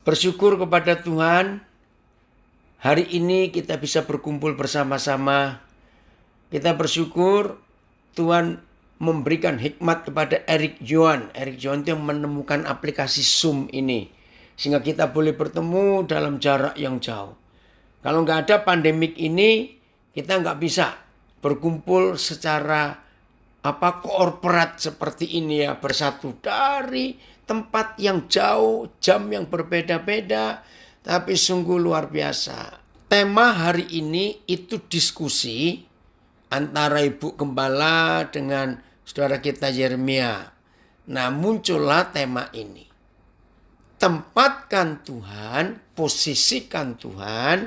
Bersyukur kepada Tuhan, hari ini kita bisa berkumpul bersama-sama. Kita bersyukur Tuhan memberikan hikmat kepada Eric Joan. Eric Joan itu yang menemukan aplikasi Zoom ini. Sehingga kita boleh bertemu dalam jarak yang jauh. Kalau nggak ada pandemik ini, kita nggak bisa berkumpul secara korporat seperti ini ya, bersatu dari tempat yang jauh, jam yang berbeda-beda, tapi sungguh luar biasa. Tema hari ini itu diskusi antara Ibu Gembala dengan saudara kita Yeremia. Nah, muncullah tema ini. Tempatkan Tuhan, posisikan Tuhan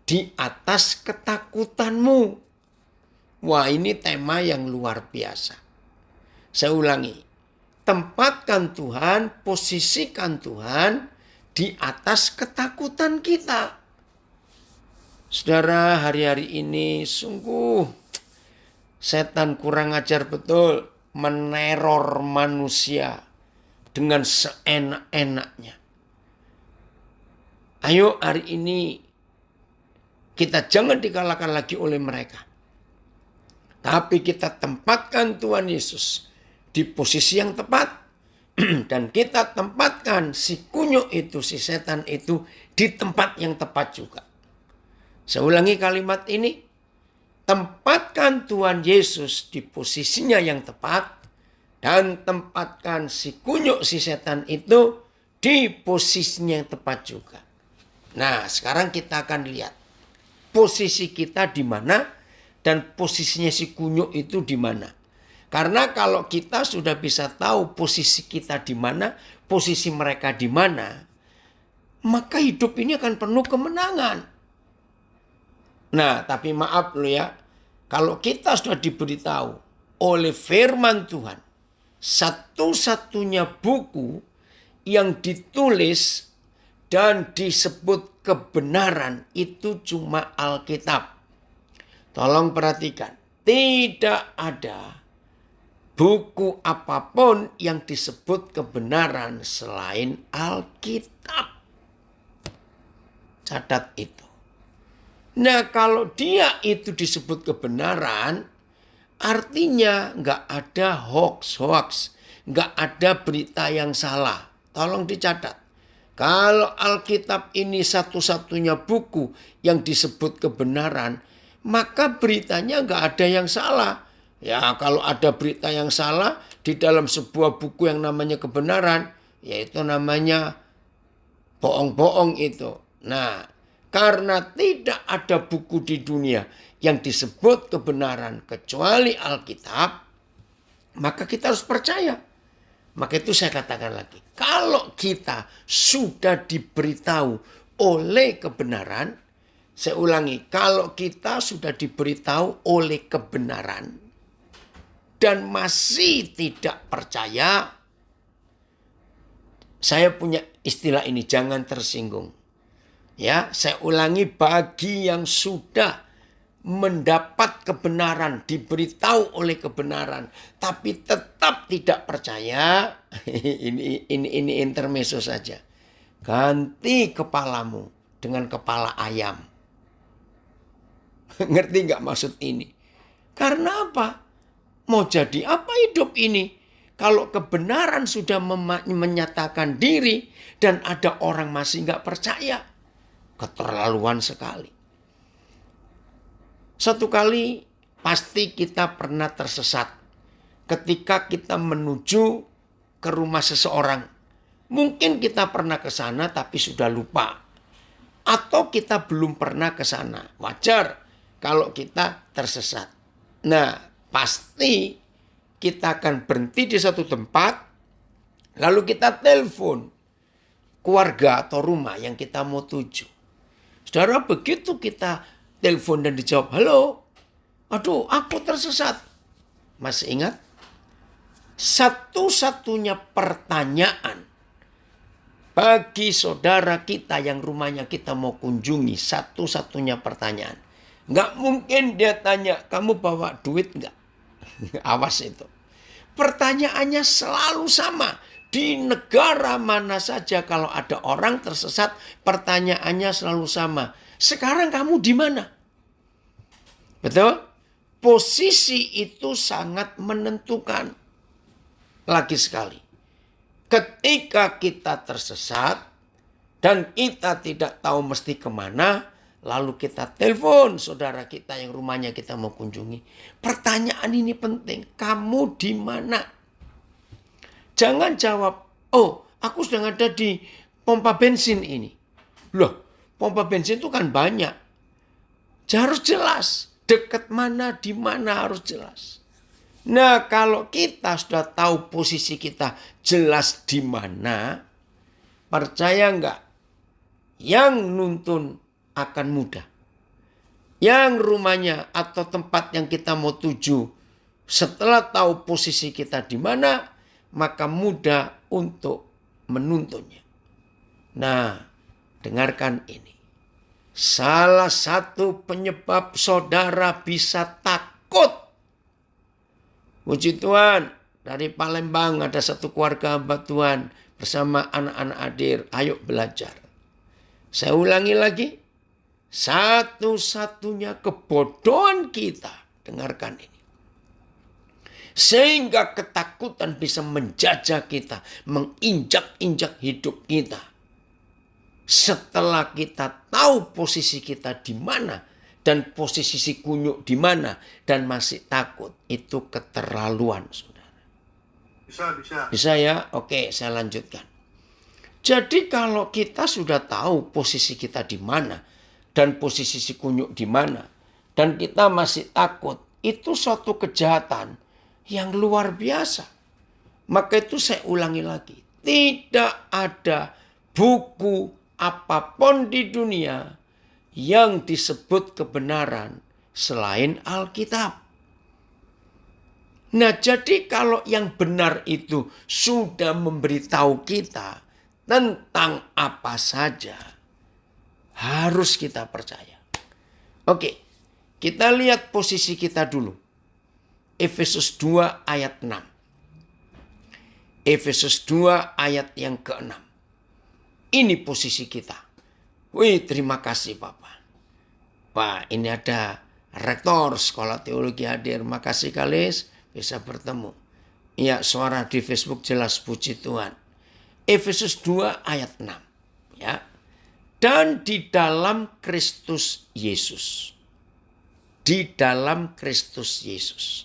di atas ketakutanmu. Wah, ini tema yang luar biasa. Saya ulangi. Tempatkan Tuhan, posisikan Tuhan di atas ketakutan kita. Saudara, hari-hari ini sungguh setan kurang ajar betul meneror manusia dengan seenak-enaknya. Ayo hari ini kita jangan dikalahkan lagi oleh mereka. Tapi kita tempatkan Tuhan Yesus di posisi yang tepat. Dan kita tempatkan si kunyuk itu, si setan itu di tempat yang tepat juga. Saya ulangi kalimat ini. Tempatkan Tuhan Yesus di posisinya yang tepat. Dan tempatkan si kunyuk, si setan itu di posisinya yang tepat juga. Nah, sekarang kita akan lihat posisi kita di mana dan posisinya si kunyuk itu di mana. Karena kalau kita sudah bisa tahu posisi kita di mana, posisi mereka di mana, maka hidup ini akan penuh kemenangan. Nah, tapi maaf loh ya, kalau kita sudah diberitahu oleh firman Tuhan, satu-satunya buku yang ditulis dan disebut kebenaran itu cuma Alkitab. Tolong perhatikan, tidak ada buku apapun yang disebut kebenaran selain Alkitab. Catat itu. Nah, kalau dia itu disebut kebenaran, artinya nggak ada hoax, nggak ada berita yang salah. Tolong dicatat. Kalau Alkitab ini satu-satunya buku yang disebut kebenaran, maka beritanya nggak ada yang salah. Ya, kalau ada berita yang salah di dalam sebuah buku yang namanya kebenaran, yaitu namanya bohong-bohong itu. Nah, karena tidak ada buku di dunia yang disebut kebenaran kecuali Alkitab, maka kita harus percaya. Maka itu saya katakan lagi, kalau kita sudah diberitahu oleh kebenaran, saya ulangi, kalau kita sudah diberitahu oleh kebenaran, dan masih tidak percaya, saya punya istilah ini, jangan tersinggung. Ya, saya ulangi, bagi yang sudah mendapat kebenaran, diberitahu oleh kebenaran, tapi tetap tidak percaya, ini intermezzo saja. Ganti kepalamu dengan kepala ayam. Ngerti nggak maksud ini? Karena apa? Mau jadi apa hidup ini? Kalau kebenaran sudah menyatakan diri dan ada orang masih nggak percaya. Keterlaluan sekali. Satu kali pasti kita pernah tersesat. Ketika kita menuju ke rumah seseorang. Mungkin kita pernah ke sana tapi sudah lupa. Atau kita belum pernah ke sana. Wajar kalau kita tersesat. Nah, pasti kita akan berhenti di satu tempat, lalu kita telepon keluarga atau rumah yang kita mau tuju. Saudara, begitu kita telepon dan dijawab, halo, aduh aku tersesat. Masih ingat? Satu-satunya pertanyaan bagi saudara kita yang rumahnya kita mau kunjungi, satu-satunya pertanyaan. Nggak mungkin dia tanya, kamu bawa duit nggak? Awas itu. Pertanyaannya selalu sama. Di negara mana saja kalau ada orang tersesat, pertanyaannya selalu sama. Sekarang kamu di mana? Betul? Posisi itu sangat menentukan. Lagi sekali. Ketika kita tersesat dan kita tidak tahu mesti kemana, lalu kita telepon saudara kita yang rumahnya kita mau kunjungi. Pertanyaan ini penting. Kamu di mana? Jangan jawab, oh aku sedang ada di pompa bensin ini. Loh, pompa bensin itu kan banyak. Harus jelas. Dekat mana, di mana harus jelas. Nah, kalau kita sudah tahu posisi kita jelas di mana, percaya enggak? Yang nuntun akan mudah. Yang rumahnya atau tempat yang kita mau tuju, setelah tahu posisi kita di mana, maka mudah untuk menuntunnya. Nah, dengarkan ini. Salah satu penyebab saudara bisa takut. Puji Tuhan, dari Palembang ada satu keluarga hamba Tuhan bersama anak-anak hadir. Ayo belajar. Saya ulangi lagi. Satu-satunya kebodohan kita. Dengarkan ini. Sehingga ketakutan bisa menjajah kita. Menginjak-injak hidup kita. Setelah kita tahu posisi kita di mana. Dan posisi si kunyuk di mana. Dan masih takut. Itu keterlaluan, saudara. Bisa ya? Oke, saya lanjutkan. Jadi kalau kita sudah tahu posisi kita di mana. Dan posisi si kunyuk di mana. Dan kita masih takut. Itu suatu kejahatan yang luar biasa. Maka itu saya ulangi lagi. Tidak ada buku apapun di dunia yang disebut kebenaran selain Alkitab. Nah, jadi kalau yang benar itu sudah memberitahu kita tentang apa saja, harus kita percaya. Oke, kita lihat posisi kita dulu. Efesus 2 ayat 6. Efesus 2 ayat yang ke-6. Ini posisi kita. Wih, terima kasih Bapak. Pak, ini ada rektor sekolah teologi hadir. Makasih Kalis, bisa bertemu. Ya, suara di Facebook jelas, puji Tuhan. Efesus 2 ayat 6. Ya. Dan di dalam Kristus Yesus. Di dalam Kristus Yesus.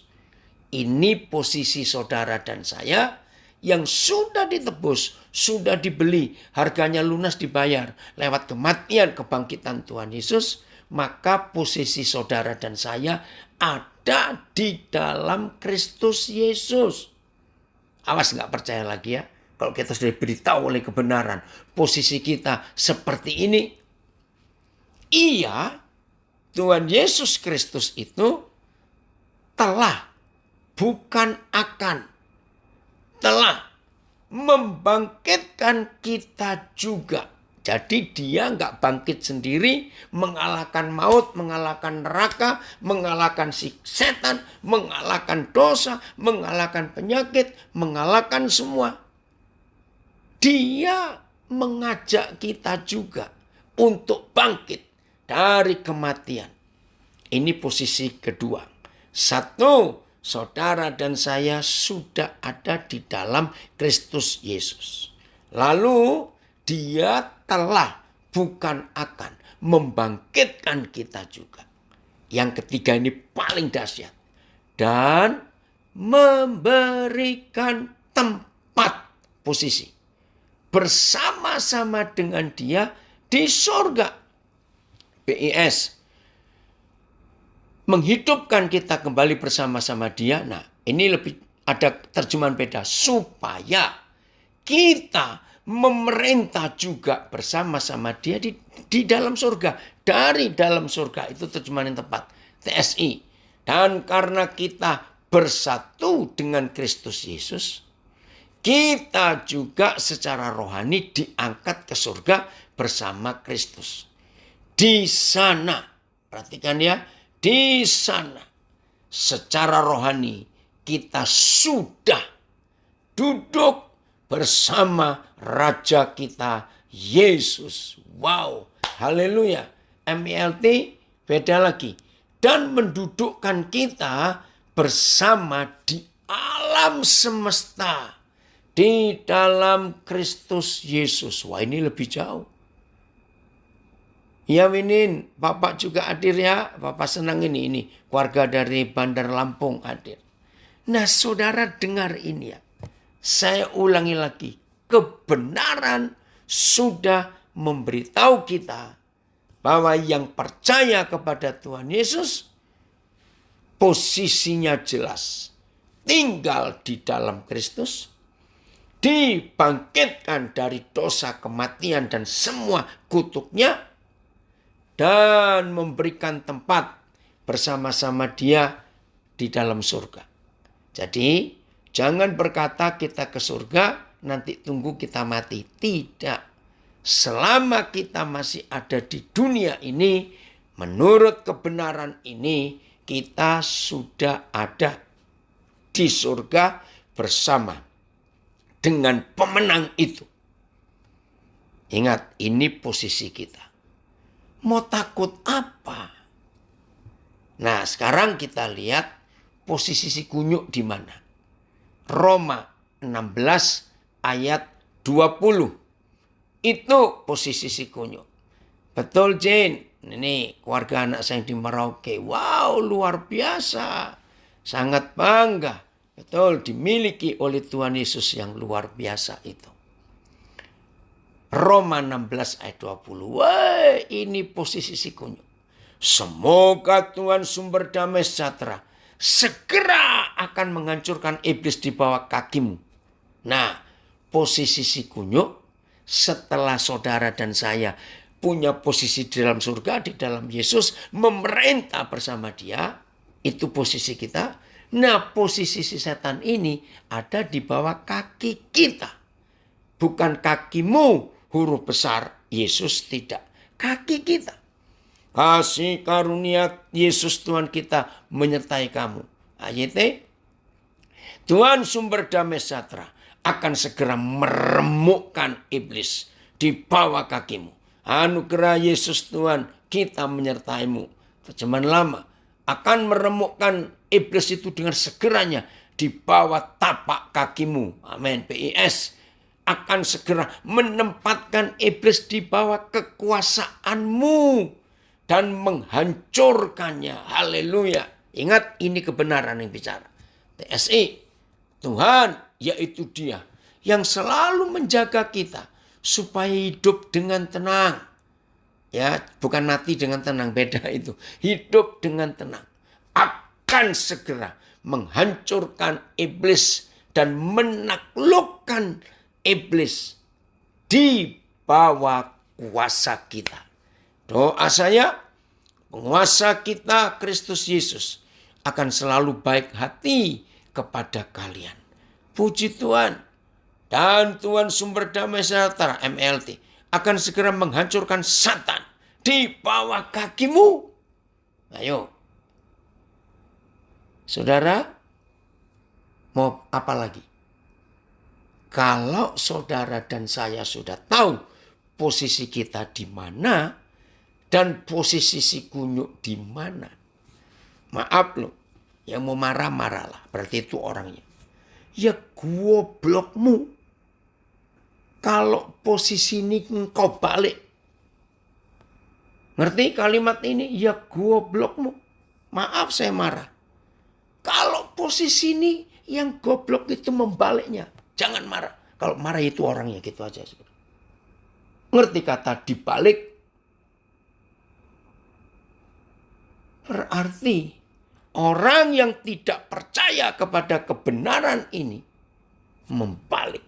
Ini posisi saudara dan saya yang sudah ditebus, sudah dibeli, harganya lunas dibayar lewat kematian kebangkitan Tuhan Yesus. Maka posisi saudara dan saya ada di dalam Kristus Yesus. Awas nggak percaya lagi ya. Kalau kita sudah diberitahu oleh kebenaran. Posisi kita seperti ini. Iya, Tuhan Yesus Kristus itu telah, bukan akan, telah membangkitkan kita juga. Jadi dia nggak bangkit sendiri, mengalahkan maut, mengalahkan neraka, mengalahkan si setan, mengalahkan dosa, mengalahkan penyakit, mengalahkan semua. Dia mengajak kita juga untuk bangkit dari kematian. Ini posisi kedua. Satu, saudara dan saya sudah ada di dalam Kristus Yesus. Lalu dia telah, bukan akan, membangkitkan kita juga. Yang ketiga ini paling dahsyat. Dan memberikan tempat, posisi. Bersama-sama dengan dia di surga. BIS. Menghidupkan kita kembali bersama-sama dia. Nah, ini lebih ada terjemahan beda. Supaya kita memerintah juga bersama-sama dia di dalam surga. Dari dalam surga, itu terjemahan yang tepat. TSI. Dan karena kita bersatu dengan Kristus Yesus, kita juga secara rohani diangkat ke surga bersama Kristus. Di sana, perhatikan ya, di sana secara rohani kita sudah duduk bersama Raja kita Yesus. Wow, haleluya. MILT beda lagi. Dan mendudukkan kita bersama di alam semesta. Di dalam Kristus Yesus. Wah, ini lebih jauh. Ya Winin, Bapak juga hadir ya. Bapak senang ini. Keluarga dari Bandar Lampung hadir. Nah saudara dengar ini ya. Saya ulangi lagi. Kebenaran sudah memberitahu kita bahwa yang percaya kepada Tuhan Yesus posisinya jelas. Tinggal di dalam Kristus. Dibangkitkan dari dosa, kematian dan semua kutuknya. Dan memberikan tempat bersama-sama dia di dalam surga. Jadi jangan berkata kita ke surga nanti tunggu kita mati. Tidak. Selama kita masih ada di dunia ini, menurut kebenaran ini kita sudah ada di surga bersama dengan pemenang itu. Ingat, ini posisi kita. Mau takut apa? Nah, sekarang kita lihat posisi si kunyuk di mana. Roma 16 ayat 20. Itu posisi si kunyuk. Betul, Jane. Ini keluarga anak saya di Merauke. Wow, luar biasa. Sangat bangga. Betul, dimiliki oleh Tuhan Yesus yang luar biasa itu. Roma 16 ayat 20. Wah, ini posisi si kunyuk. Semoga Tuhan sumber damai sejahtera segera akan menghancurkan iblis di bawah kakimu. Nah, posisi si kunyuk setelah saudara dan saya punya posisi di dalam surga, di dalam Yesus, memerintah bersama dia, itu posisi kita. Nah, posisi si setan ini ada di bawah kaki kita. Bukan kakimu, huruf besar, Yesus tidak. Kaki kita. Kasih karunia Yesus Tuhan kita menyertai kamu. Ayat Tuhan sumber damai sejahtera akan segera meremukkan iblis di bawah kakimu. Anugerah Yesus Tuhan kita menyertaimu. Terjemahan lama. Akan meremukkan iblis itu dengan segeranya di bawah tapak kakimu. Amin. PIS. Akan segera menempatkan iblis di bawah kekuasaanmu. Dan menghancurkannya. Haleluya. Ingat, ini kebenaran yang bicara. TSI. Tuhan, yaitu dia. Yang selalu menjaga kita. Supaya hidup dengan tenang. Ya, bukan mati dengan tenang. Beda itu. Hidup dengan tenang. Akan segera menghancurkan iblis. Dan menaklukkan iblis. Di bawah kuasa kita. Doa saya, penguasa kita Kristus Yesus akan selalu baik hati kepada kalian. Puji Tuhan. Dan Tuhan sumber damai sejahtera MLT akan segera menghancurkan Satan di bawah kakimu. Ayo. Saudara, mau apa lagi? Kalau saudara dan saya sudah tahu posisi kita di mana, dan posisi si kunyuk di mana. Maaf loh. Yang mau marah-marahlah. Berarti itu orangnya. Ya goblokmu. Kalau posisi ini engkau balik. Ngerti kalimat ini? Ya goblokmu. Maaf saya marah. Kalau posisi ini yang goblok itu membaliknya. Jangan marah. Kalau marah itu orangnya gitu aja. Ngerti kata dibalik? Berarti orang yang tidak percaya kepada kebenaran ini membalik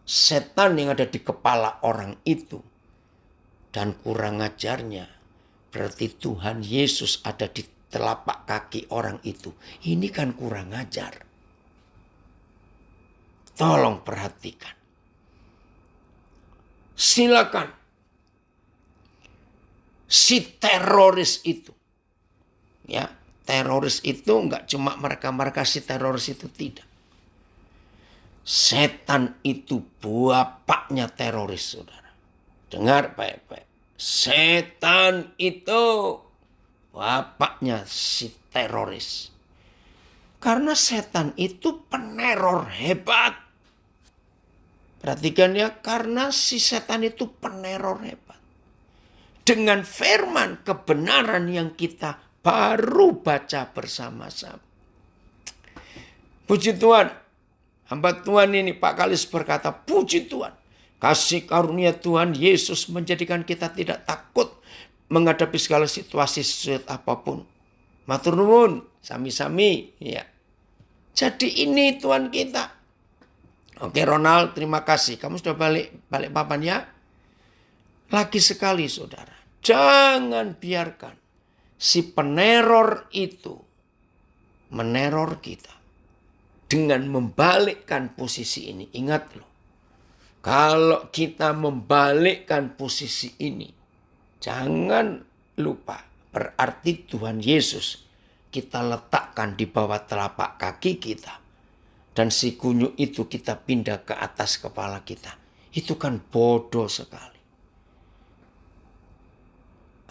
setan yang ada di kepala orang itu. Dan kurang ajarnya berarti Tuhan Yesus ada di telapak kaki orang itu. Ini kan kurang ajar. Tolong perhatikan. Silakan. Si teroris itu. Ya, teroris itu enggak cuma mereka si teroris itu, tidak. Setan itu bapaknya teroris, saudara. Dengar baik-baik. Setan itu bapaknya si teroris. Karena setan itu peneror hebat. Perhatikan ya, karena si setan itu peneror hebat. Dengan firman kebenaran yang kita baru baca bersama-sama. Puji Tuhan. Hamba Tuhan ini Pak Kalis berkata, puji Tuhan. Kasih karunia Tuhan Yesus menjadikan kita tidak takut menghadapi segala situasi sulit apapun. Matur nuwun, sami-sami. Ya. Jadi ini Tuhan kita. Oke Ronald, terima kasih. Kamu sudah balik papan ya. Lagi sekali saudara. Jangan biarkan si peneror itu meneror kita. Dengan membalikkan posisi ini. Ingat loh. Kalau kita membalikkan posisi ini. Jangan lupa. Berarti Tuhan Yesus kita letakkan di bawah telapak kaki kita. Dan si kunyuk itu kita pindah ke atas kepala kita. Itu kan bodoh sekali.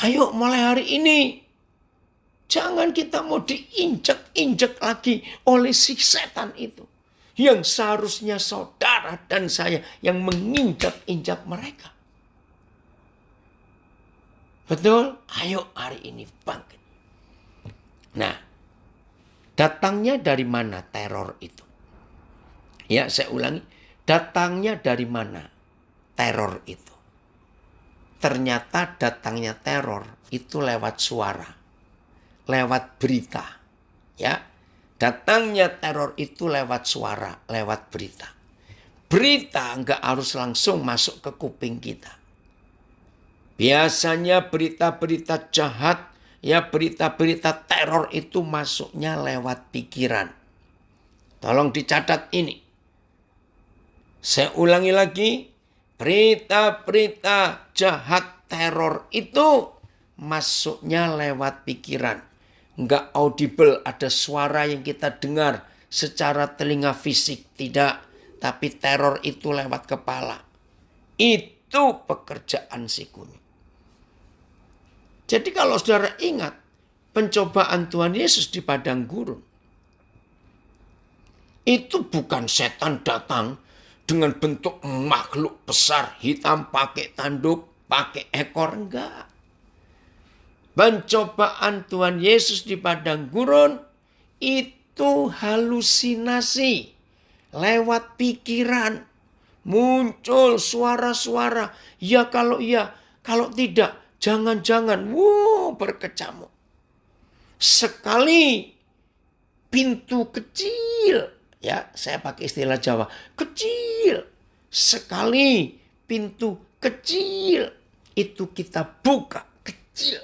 Ayo mulai hari ini. Jangan kita mau diinjak-injak lagi oleh si setan itu. Yang seharusnya saudara dan saya yang menginjak-injak mereka. Betul? Ayo hari ini bangkit. Nah, datangnya dari mana teror itu? Ya, saya ulangi. Datangnya dari mana teror itu? Ternyata datangnya teror itu lewat suara. Lewat berita. Ya. Datangnya teror itu lewat suara, lewat berita. Berita enggak harus langsung masuk ke kuping kita. Biasanya berita-berita jahat, ya berita-berita teror itu masuknya lewat pikiran. Tolong dicatat ini. Saya ulangi lagi. Berita-berita jahat teror itu masuknya lewat pikiran. Enggak audible, ada suara yang kita dengar secara telinga fisik. Tidak, tapi teror itu lewat kepala. Itu pekerjaan si kunyuk. Jadi kalau saudara ingat pencobaan Tuhan Yesus di padang gurun. Itu bukan setan datang dengan bentuk makhluk besar, hitam, pakai tanduk, pakai ekor, enggak. Pencobaan Tuhan Yesus di padang gurun itu halusinasi lewat pikiran. Muncul suara-suara. Ya kalau iya, kalau tidak, jangan-jangan. Berkecamuk. Sekali pintu kecil. Ya, saya pakai istilah Jawa. Kecil. Sekali pintu kecil. Itu kita buka. Kecil.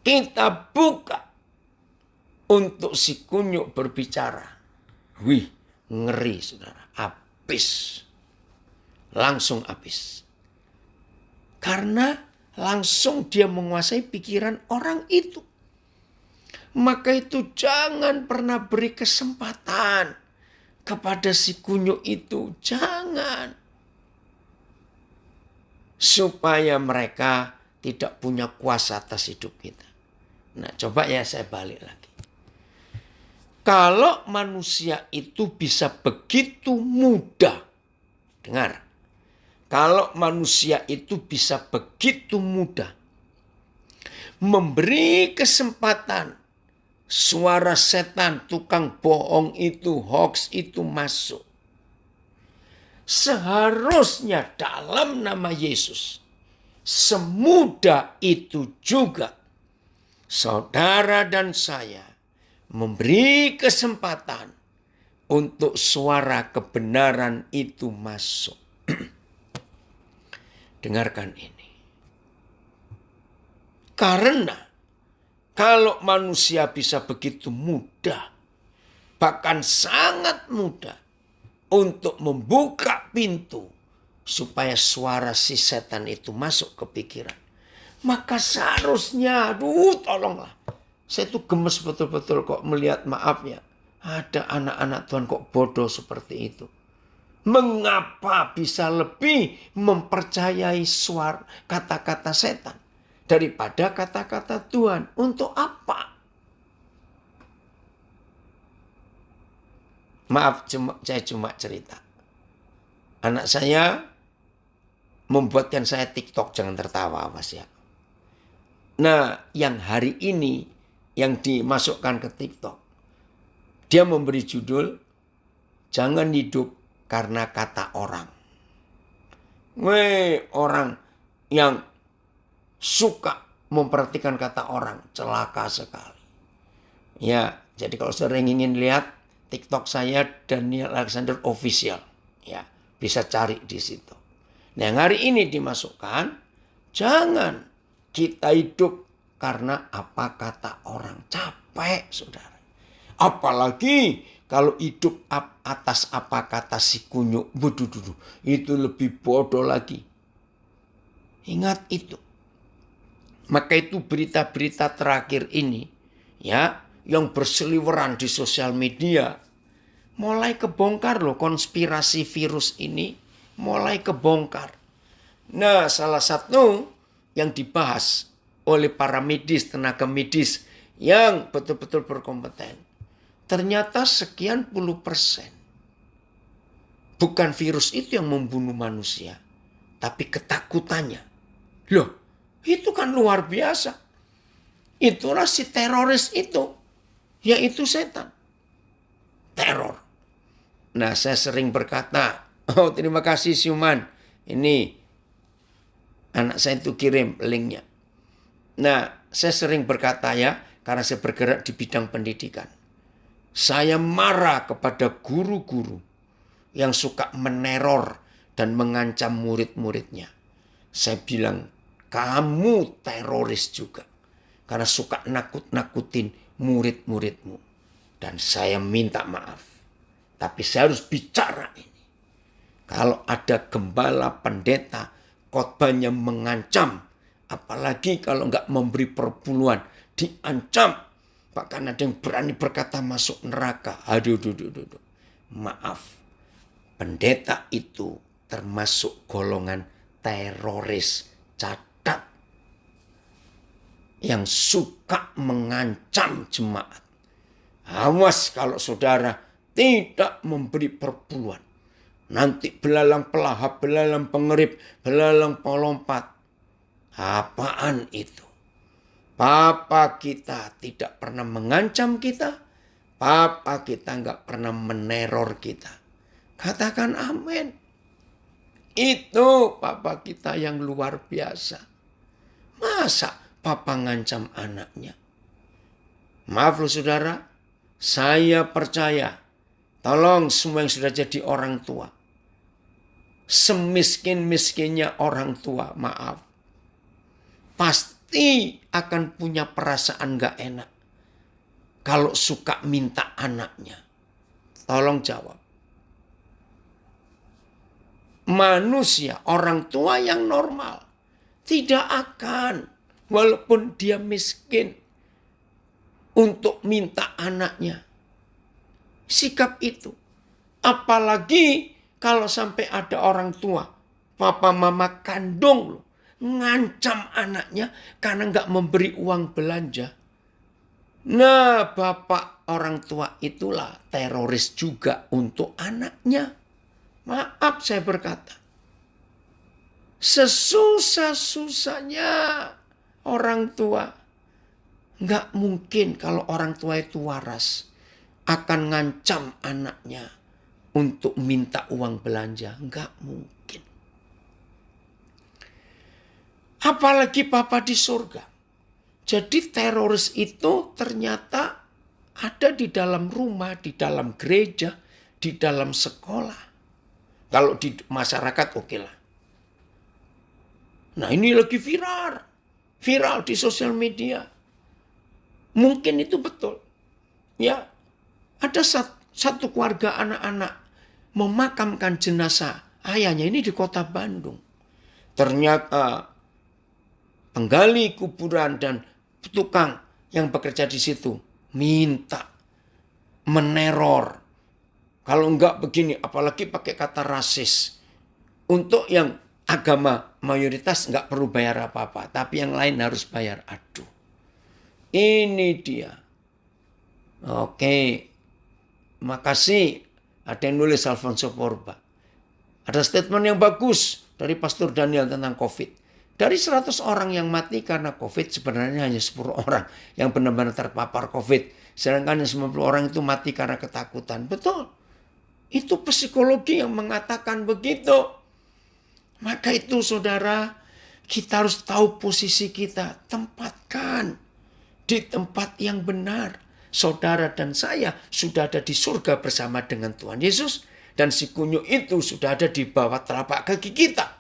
Kita buka untuk si kunyuk berbicara. Wih, ngeri saudara. Habis. Langsung habis. Karena langsung dia menguasai pikiran orang itu. Maka itu jangan pernah beri kesempatan kepada si kunyuk itu. Jangan. Supaya mereka tidak punya kuasa atas hidup kita. Nah, coba ya saya balik lagi. Kalau manusia itu bisa begitu mudah. Dengar. Kalau manusia itu bisa begitu mudah memberi kesempatan suara setan, tukang bohong itu, hoax itu masuk. Seharusnya dalam nama Yesus, semudah itu juga saudara dan saya memberi kesempatan untuk suara kebenaran itu masuk. Dengarkan ini. Karena kalau manusia bisa begitu mudah, bahkan sangat mudah untuk membuka pintu supaya suara si setan itu masuk ke pikiran. Maka seharusnya, tolonglah. Saya tuh gemes betul-betul kok melihat, maaf ya. Ada anak-anak Tuhan kok bodoh seperti itu. Mengapa bisa lebih mempercayai suara kata-kata setan daripada kata-kata Tuhan? Untuk apa? Maaf, saya cuma cerita. Anak saya membuatkan saya TikTok, jangan tertawa Mas ya. Nah, yang hari ini yang dimasukkan ke TikTok, dia memberi judul, jangan hidup karena kata orang. Orang yang suka memperhatikan kata orang, celaka sekali. Ya, jadi kalau sering ingin lihat TikTok saya, Daniel Alexander Official, ya bisa cari di situ. Nah, yang hari ini dimasukkan, jangan kita hidup karena apa kata orang. Capek, saudara. Apalagi kalau hidup atas apa kata si kunyuk. Itu lebih bodoh lagi. Ingat itu. Maka itu berita-berita terakhir ini, ya, yang berseliweran di sosial media, mulai kebongkar loh, konspirasi virus ini mulai kebongkar. Nah, salah satu yang dibahas oleh para medis, tenaga medis yang betul-betul berkompeten, ternyata sekian puluh persen bukan virus itu yang membunuh manusia, tapi ketakutannya. Loh, itu kan luar biasa. Itulah si teroris itu, yaitu setan. Teror. Nah, saya sering berkata, oh terima kasih Siuman, ini anak saya itu kirim linknya. Nah, saya sering berkata ya, karena saya bergerak di bidang pendidikan. Saya marah kepada guru-guru yang suka meneror dan mengancam murid-muridnya. Saya bilang, kamu teroris juga. Karena suka nakut-nakutin murid-muridmu. Dan saya minta maaf. Tapi saya harus bicara ini. Kalau ada gembala, pendeta, khotbahnya mengancam. Apalagi kalau nggak memberi perpuluhan, diancam. Bahkan ada yang berani berkata masuk neraka. Aduh. Maaf. Pendeta itu termasuk golongan teroris. Catat. Yang suka mengancam jemaat. Awas kalau saudara tidak memberi perpuluhan. Nanti belalang pelahap, belalang pengerip, belalang pelompat. Apaan itu? Papa kita tidak pernah mengancam kita. Papa kita nggak pernah meneror kita. Katakan amin. Itu papa kita yang luar biasa. Masa papa ngancam anaknya? Maaf loh saudara, saya percaya. Tolong semua yang sudah jadi orang tua. Semiskin-miskinnya orang tua, maaf. Pasti akan punya perasaan gak enak. Kalau suka minta anaknya. Tolong jawab. Manusia, orang tua yang normal. Tidak akan, walaupun dia miskin, untuk minta anaknya. Sikap itu. Apalagi kalau sampai ada orang tua, papa mama kandung loh, ngancam anaknya karena nggak memberi uang belanja. Nah, bapak orang tua itulah teroris juga untuk anaknya. Maaf saya berkata. Sesusah-susahnya orang tua. Nggak mungkin kalau orang tua itu waras akan ngancam anaknya untuk minta uang belanja. Nggak mungkin. Apalagi Papa di surga. Jadi teroris itu ternyata ada di dalam rumah, di dalam gereja, di dalam sekolah. Kalau di masyarakat oke lah. Nah ini lagi viral di sosial media. Mungkin itu betul. Ya, ada satu keluarga anak-anak memakamkan jenazah ayahnya ini di kota Bandung. Ternyata penggali kuburan dan tukang yang bekerja di situ minta meneror. Kalau enggak begini, apalagi pakai kata rasis. Untuk yang agama mayoritas enggak perlu bayar apa-apa. Tapi yang lain harus bayar. Aduh. Ini dia. Oke. Makasih. Ada yang nulis Alfonso Porba. Ada statement yang bagus dari Pastor Daniel tentang COVID. Dari 100 orang yang mati karena COVID, sebenarnya hanya 10 orang yang benar-benar terpapar COVID. Sedangkan yang 90 orang itu mati karena ketakutan. Betul. Itu psikologi yang mengatakan begitu. Maka itu saudara, kita harus tahu posisi kita. Tempatkan di tempat yang benar. Saudara dan saya sudah ada di surga bersama dengan Tuhan Yesus. Dan si kunyuk itu sudah ada di bawah telapak kaki kita.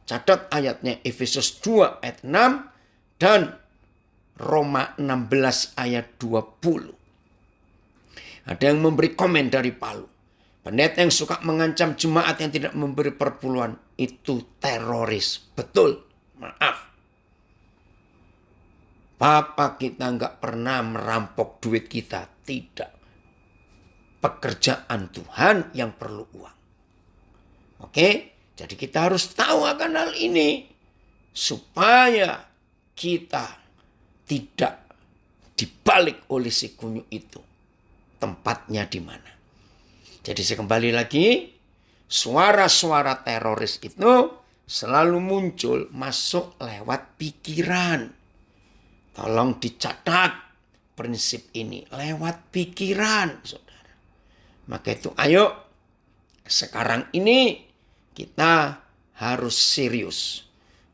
Catat ayatnya Efesus 2 ayat 6 dan Roma 16 ayat 20. Ada yang memberi komen dari Palu. Pendeta yang suka mengancam jemaat yang tidak memberi perpuluhan itu teroris. Betul, maaf. Papa kita nggak pernah merampok duit kita. Tidak. Pekerjaan Tuhan yang perlu uang. Oke? Jadi kita harus tahu akan hal ini. Supaya kita tidak dibalik oleh si kunyuk itu. Tempatnya di mana. Jadi saya kembali lagi. Suara-suara teroris itu selalu muncul masuk lewat pikiran. Tolong dicatat prinsip ini lewat pikiran, saudara. Maka itu ayo sekarang ini kita harus serius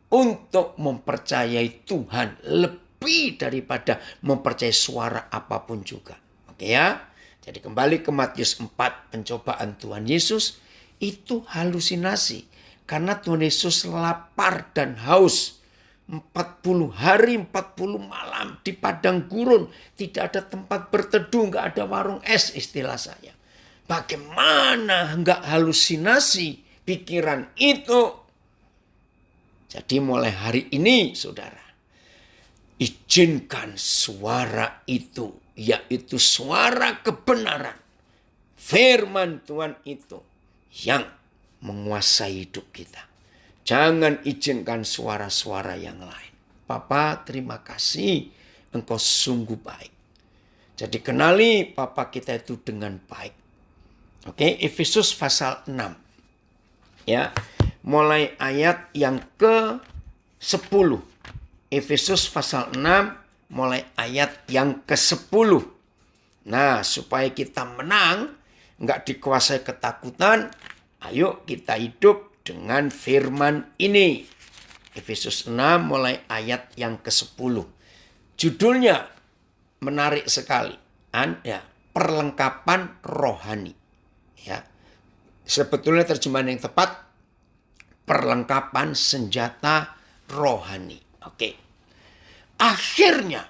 untuk mempercayai Tuhan lebih daripada mempercayai suara apapun juga. Oke ya. Jadi kembali ke Matius 4, pencobaan Tuhan Yesus itu halusinasi. Karena Tuhan Yesus lapar dan haus. 40 hari, 40 malam di padang gurun. Tidak ada tempat berteduh, nggak ada warung es istilah saya. Bagaimana nggak halusinasi pikiran itu? Jadi mulai hari ini saudara, izinkan suara itu, yaitu suara kebenaran. Firman Tuhan itu yang menguasai hidup kita. Jangan izinkan suara-suara yang lain. Papa, terima kasih. Engkau sungguh baik. Jadi kenali Papa kita itu dengan baik. Oke, Efesus pasal 6. Ya, mulai ayat yang ke-10. Efesus pasal 6, mulai ayat yang ke-10. Nah, supaya kita menang, enggak dikuasai ketakutan, ayo kita hidup dengan firman ini. Efesus 6 mulai ayat yang ke-10. Judulnya menarik sekali. Perlengkapan rohani. Ya. Sebetulnya terjemahan yang tepat, perlengkapan senjata rohani. Oke. Akhirnya.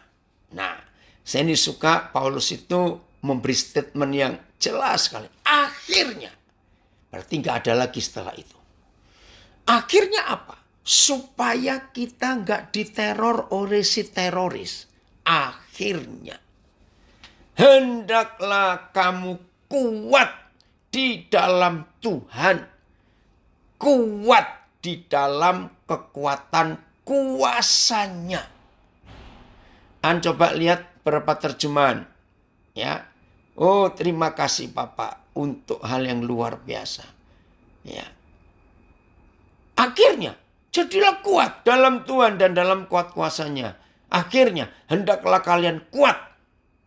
Nah, saya ini suka Paulus itu memberi statement yang jelas sekali. Akhirnya. Berarti nggak ada lagi setelah itu. Akhirnya apa? Supaya kita nggak diteror oleh si teroris. Akhirnya. Hendaklah kamu kuat di dalam Tuhan. Kuat di dalam kekuatan kuasanya. Coba lihat berapa terjemahan. Ya. Oh, terima kasih Bapak untuk hal yang luar biasa. Ya. Akhirnya, jadilah kuat dalam Tuhan dan dalam kuat kuasanya. Akhirnya, hendaklah kalian kuat.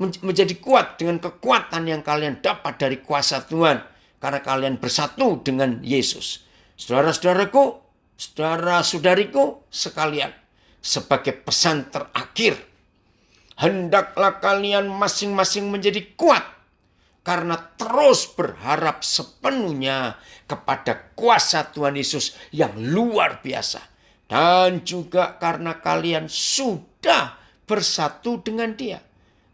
Menjadi kuat dengan kekuatan yang kalian dapat dari kuasa Tuhan. Karena kalian bersatu dengan Yesus. Saudara-saudaraku, saudara-saudariku sekalian. Sebagai pesan terakhir. Hendaklah kalian masing-masing menjadi kuat. Karena terus berharap sepenuhnya kepada kuasa Tuhan Yesus yang luar biasa. Dan juga karena kalian sudah bersatu dengan Dia.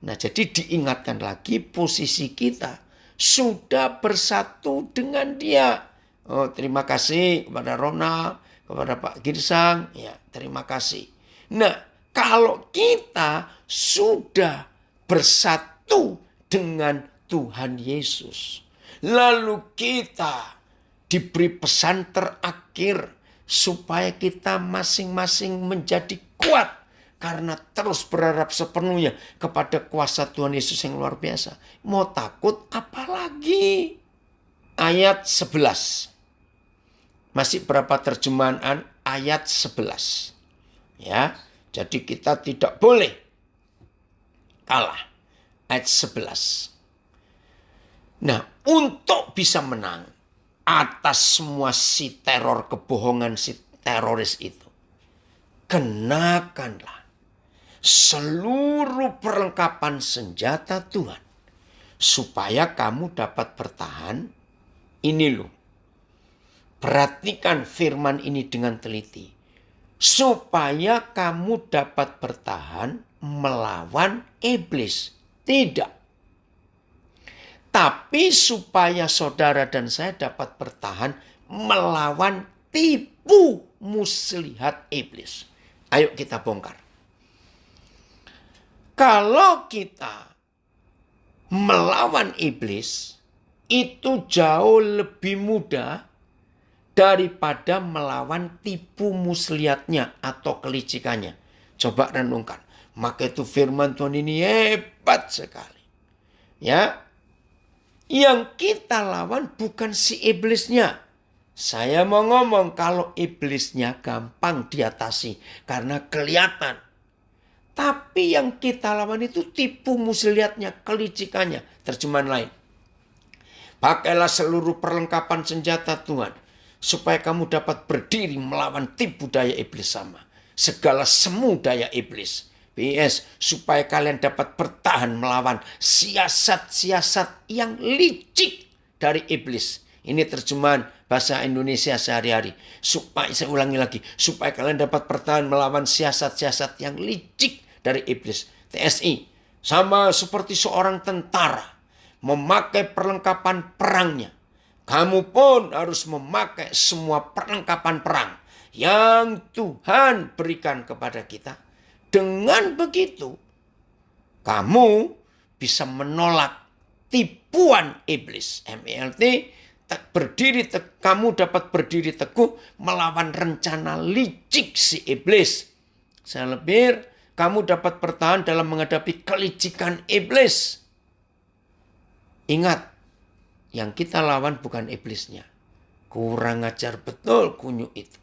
Nah, jadi diingatkan lagi posisi kita. Sudah bersatu dengan Dia. Oh, terima kasih kepada Ronald, kepada Pak Girsang. Ya, terima kasih. Nah, kalau kita sudah bersatu dengan Tuhan Yesus. Lalu kita diberi pesan terakhir supaya kita masing-masing menjadi kuat karena terus berharap sepenuhnya kepada kuasa Tuhan Yesus yang luar biasa. Mau takut apalagi? Ayat 11. Masih berapa terjemahan? Ayat 11. Ya, jadi kita tidak boleh kalah. Ayat 11. Nah, untuk bisa menang atas semua si teror kebohongan si teroris itu, kenakanlah seluruh perlengkapan senjata Tuhan supaya kamu dapat bertahan. Ini loh, perhatikan firman ini dengan teliti. Supaya kamu dapat bertahan melawan iblis. Tidak. Tapi supaya saudara dan saya dapat bertahan melawan tipu muslihat iblis. Ayo kita bongkar. Kalau kita melawan iblis, itu jauh lebih mudah daripada melawan tipu muslihatnya atau kelicikannya. Coba renungkan. Maka itu firman Tuhan ini hebat sekali. Ya, yang kita lawan bukan si iblisnya. Saya mau ngomong kalau iblisnya gampang diatasi karena kelihatan. Tapi yang kita lawan itu tipu muslihatnya, kelicikannya. Terjemahan lain. Pakailah seluruh perlengkapan senjata Tuhan supaya kamu dapat berdiri melawan tipu daya iblis sama. Segala semu daya iblis. PS, supaya kalian dapat bertahan melawan siasat-siasat yang licik dari iblis. Ini terjemahan bahasa Indonesia sehari-hari. Saya ulangi lagi. Supaya kalian dapat bertahan melawan siasat-siasat yang licik dari iblis. TSI, sama seperti seorang tentara memakai perlengkapan perangnya. Kamu pun harus memakai semua perlengkapan perang yang Tuhan berikan kepada kita. Dengan begitu, kamu bisa menolak tipuan iblis. MELT, kamu dapat berdiri teguh melawan rencana licik si iblis. Selebih, kamu dapat bertahan dalam menghadapi kelicikan iblis. Ingat, yang kita lawan bukan iblisnya. Kurang ajar betul kunyuk itu.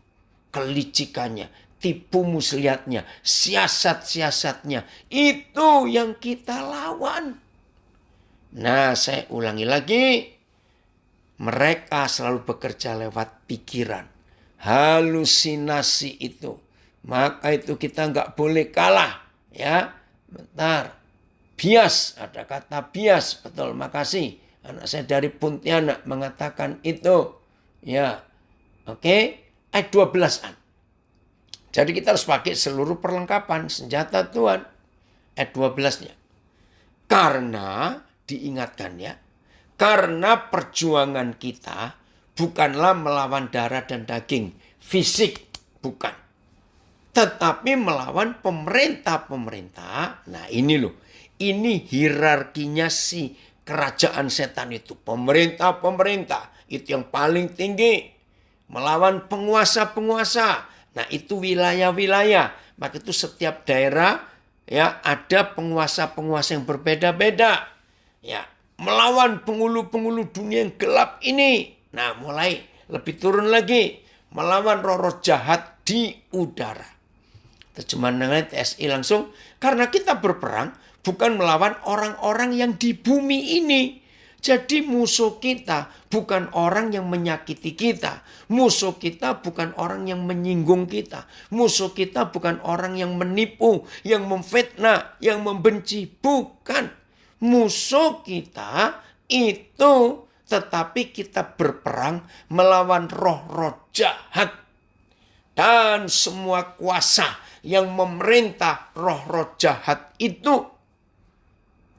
Kelicikannya, tipu muslihatnya, siasat-siasatnya. Itu yang kita lawan. Nah, saya ulangi lagi. Mereka selalu bekerja lewat pikiran. Halusinasi itu. Maka itu kita nggak boleh kalah. Ya, bentar. Bias, ada kata bias. Betul, makasih. Anak saya dari Pontianak mengatakan itu. Ya, oke. Ayat 12-an. Jadi kita harus pakai seluruh perlengkapan senjata Tuhan. Ayat 12-nya. Karena, diingatkan ya. Karena perjuangan kita bukanlah melawan darah dan daging. Fisik, bukan. Tetapi melawan pemerintah-pemerintah. Nah ini loh. Ini hierarkinya si kerajaan setan itu. Pemerintah-pemerintah. Itu yang paling tinggi. Melawan penguasa-penguasa. Nah itu wilayah-wilayah. Maka itu setiap daerah ya ada penguasa-penguasa yang berbeda-beda. Ya, melawan penghulu-penghulu dunia yang gelap ini. Nah mulai lebih turun lagi. Melawan roh-roh jahat di udara. Terjemahan dengan TSI langsung. Karena kita berperang bukan melawan orang-orang yang di bumi ini. Jadi musuh kita bukan orang yang menyakiti kita. Musuh kita bukan orang yang menyinggung kita. Musuh kita bukan orang yang menipu, yang memfitnah, yang membenci. Bukan. Musuh kita itu tetapi kita berperang melawan roh-roh jahat. Dan semua kuasa yang memerintah roh-roh jahat itu.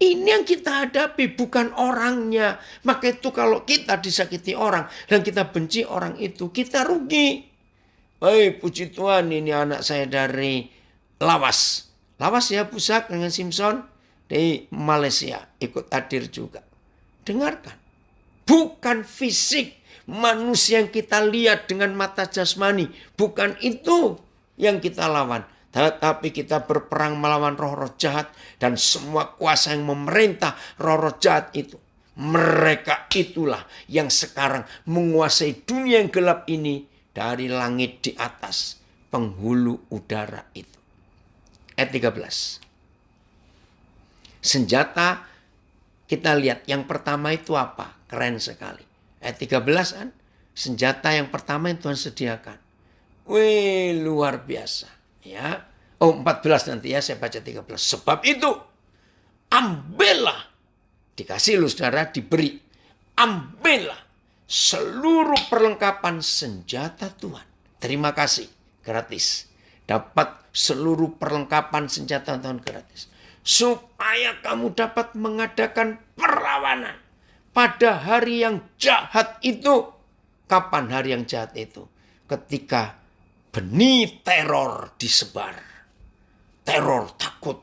Ini yang kita hadapi, bukan orangnya. Maka itu kalau kita disakiti orang dan kita benci orang itu, kita rugi. Puji Tuhan, ini anak saya dari Lawas. Lawas ya, pusat dengan Simpson di Malaysia. Ikut hadir juga. Dengarkan. Bukan fisik manusia yang kita lihat dengan mata jasmani. Bukan itu yang kita lawan. Tetapi kita berperang melawan roh-roh jahat dan semua kuasa yang memerintah roh-roh jahat itu. Mereka itulah yang sekarang menguasai dunia yang gelap ini dari langit di atas penghulu udara itu. Ayat 13. Senjata kita lihat yang pertama itu apa? Keren sekali. Ayat 13 kan. Senjata yang pertama yang Tuhan sediakan. Wih, luar biasa. Ya. Oh, 14 nanti ya, saya baca 13. Sebab itu ambillah. Dikasih lu saudara, diberi. Ambillah seluruh perlengkapan senjata Tuhan. Terima kasih, gratis. Dapat seluruh perlengkapan senjata Tuhan gratis. Supaya kamu dapat mengadakan perlawanan pada hari yang jahat itu. Kapan hari yang jahat itu? Ketika benih teror disebar. Teror, takut,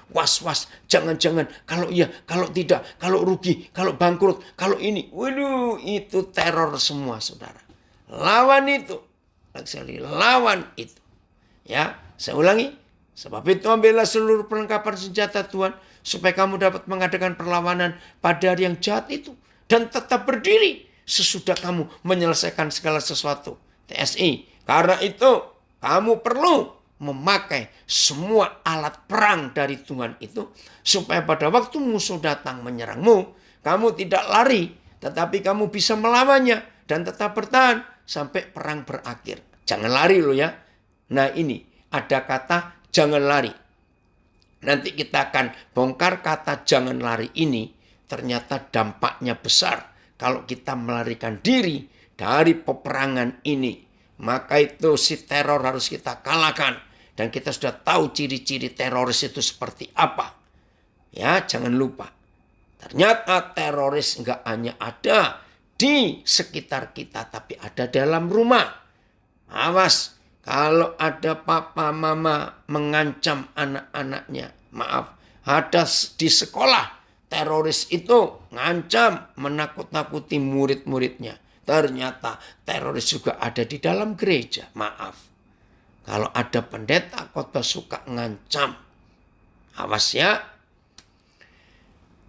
was-was, jangan-jangan, kalau iya, kalau tidak, kalau rugi, kalau bangkrut, kalau ini. Waduh, itu teror semua saudara. Lawan itu. Lawan itu. Ya, saya ulangi. Sebab itu ambillah seluruh perlengkapan senjata Tuhan. Supaya kamu dapat mengadakan perlawanan pada hari yang jahat itu. Dan tetap berdiri sesudah kamu menyelesaikan segala sesuatu. TSI. Karena itu kamu perlu memakai semua alat perang dari Tuhan itu. Supaya pada waktu musuh datang menyerangmu. Kamu tidak lari. Tetapi kamu bisa melawannya. Dan tetap bertahan sampai perang berakhir. Jangan lari loh ya. Nah ini ada kata jangan lari. Nanti kita akan bongkar kata jangan lari ini. Ternyata dampaknya besar. Kalau kita melarikan diri dari peperangan ini. Maka itu si teror harus kita kalahkan. Dan kita sudah tahu ciri-ciri teroris itu seperti apa. Ya, jangan lupa. Ternyata teroris enggak hanya ada di sekitar kita. Tapi ada dalam rumah. Awas. Kalau ada papa mama mengancam anak-anaknya, maaf, ada di sekolah, teroris itu ngancam, menakut-nakuti murid-muridnya. Ternyata teroris juga ada di dalam gereja, maaf. Kalau ada pendeta kota suka ngancam, awas ya.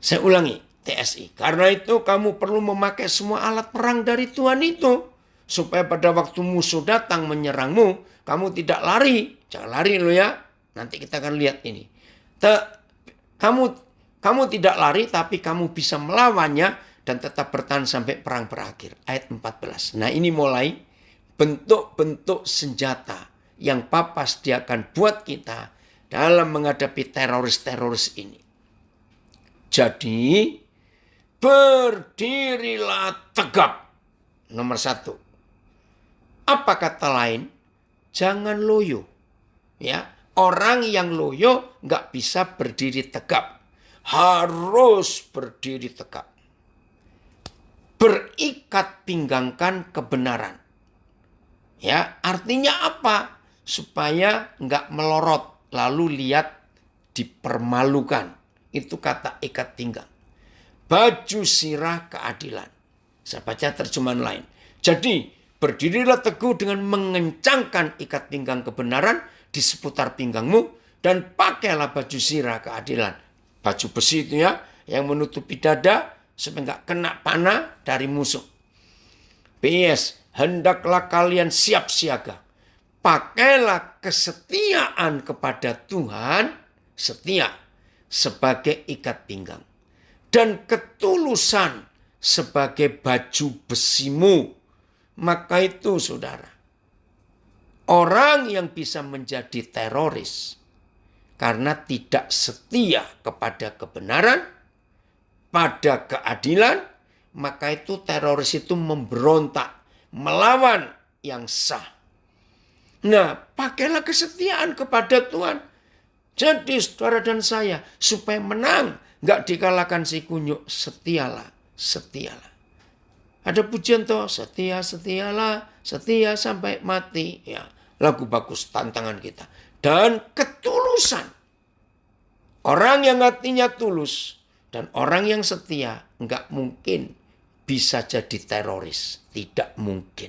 Saya ulangi, TSI. Karena itu kamu perlu memakai semua alat perang dari Tuhan itu. Supaya pada waktu musuh datang menyerangmu, kamu tidak lari. Jangan lari lo ya. Nanti kita akan lihat ini. Kamu tidak lari, tapi kamu bisa melawannya dan tetap bertahan sampai perang berakhir. Ayat 14. Nah ini mulai bentuk-bentuk senjata yang Papa sediakan buat kita dalam menghadapi teroris-teroris ini. Jadi, berdirilah tegap. Nomor 1. Apa kata lain? Jangan loyo. Ya, orang yang loyo nggak bisa berdiri tegap. Harus berdiri tegap. Berikat pinggangkan kebenaran. Ya, artinya apa? Supaya nggak melorot. Lalu lihat dipermalukan. Itu kata ikat pinggang. Baju sirah keadilan. Saya baca terjemahan lain. Jadi, berdirilah teguh dengan mengencangkan ikat pinggang kebenaran di seputar pinggangmu. Dan pakailah baju sirah keadilan. Baju besi itu ya, yang menutupi dada supaya nggak kena panah dari musuh. PS, hendaklah kalian siap siaga. Pakailah kesetiaan kepada Tuhan, setia, sebagai ikat pinggang. Dan ketulusan sebagai baju besimu. Maka itu saudara, orang yang bisa menjadi teroris karena tidak setia kepada kebenaran, pada keadilan, maka itu teroris itu memberontak, melawan yang sah. Nah, pakailah kesetiaan kepada Tuhan. Jadi saudara dan saya, supaya menang, gak dikalahkan si kunyuk, setialah, setialah. Ada pujian toh, setia, setialah, setia sampai mati. Ya, lagu bagus, tantangan kita. Dan ketulusan. Orang yang hatinya tulus Dan orang yang setia nggak mungkin bisa jadi teroris. Tidak mungkin.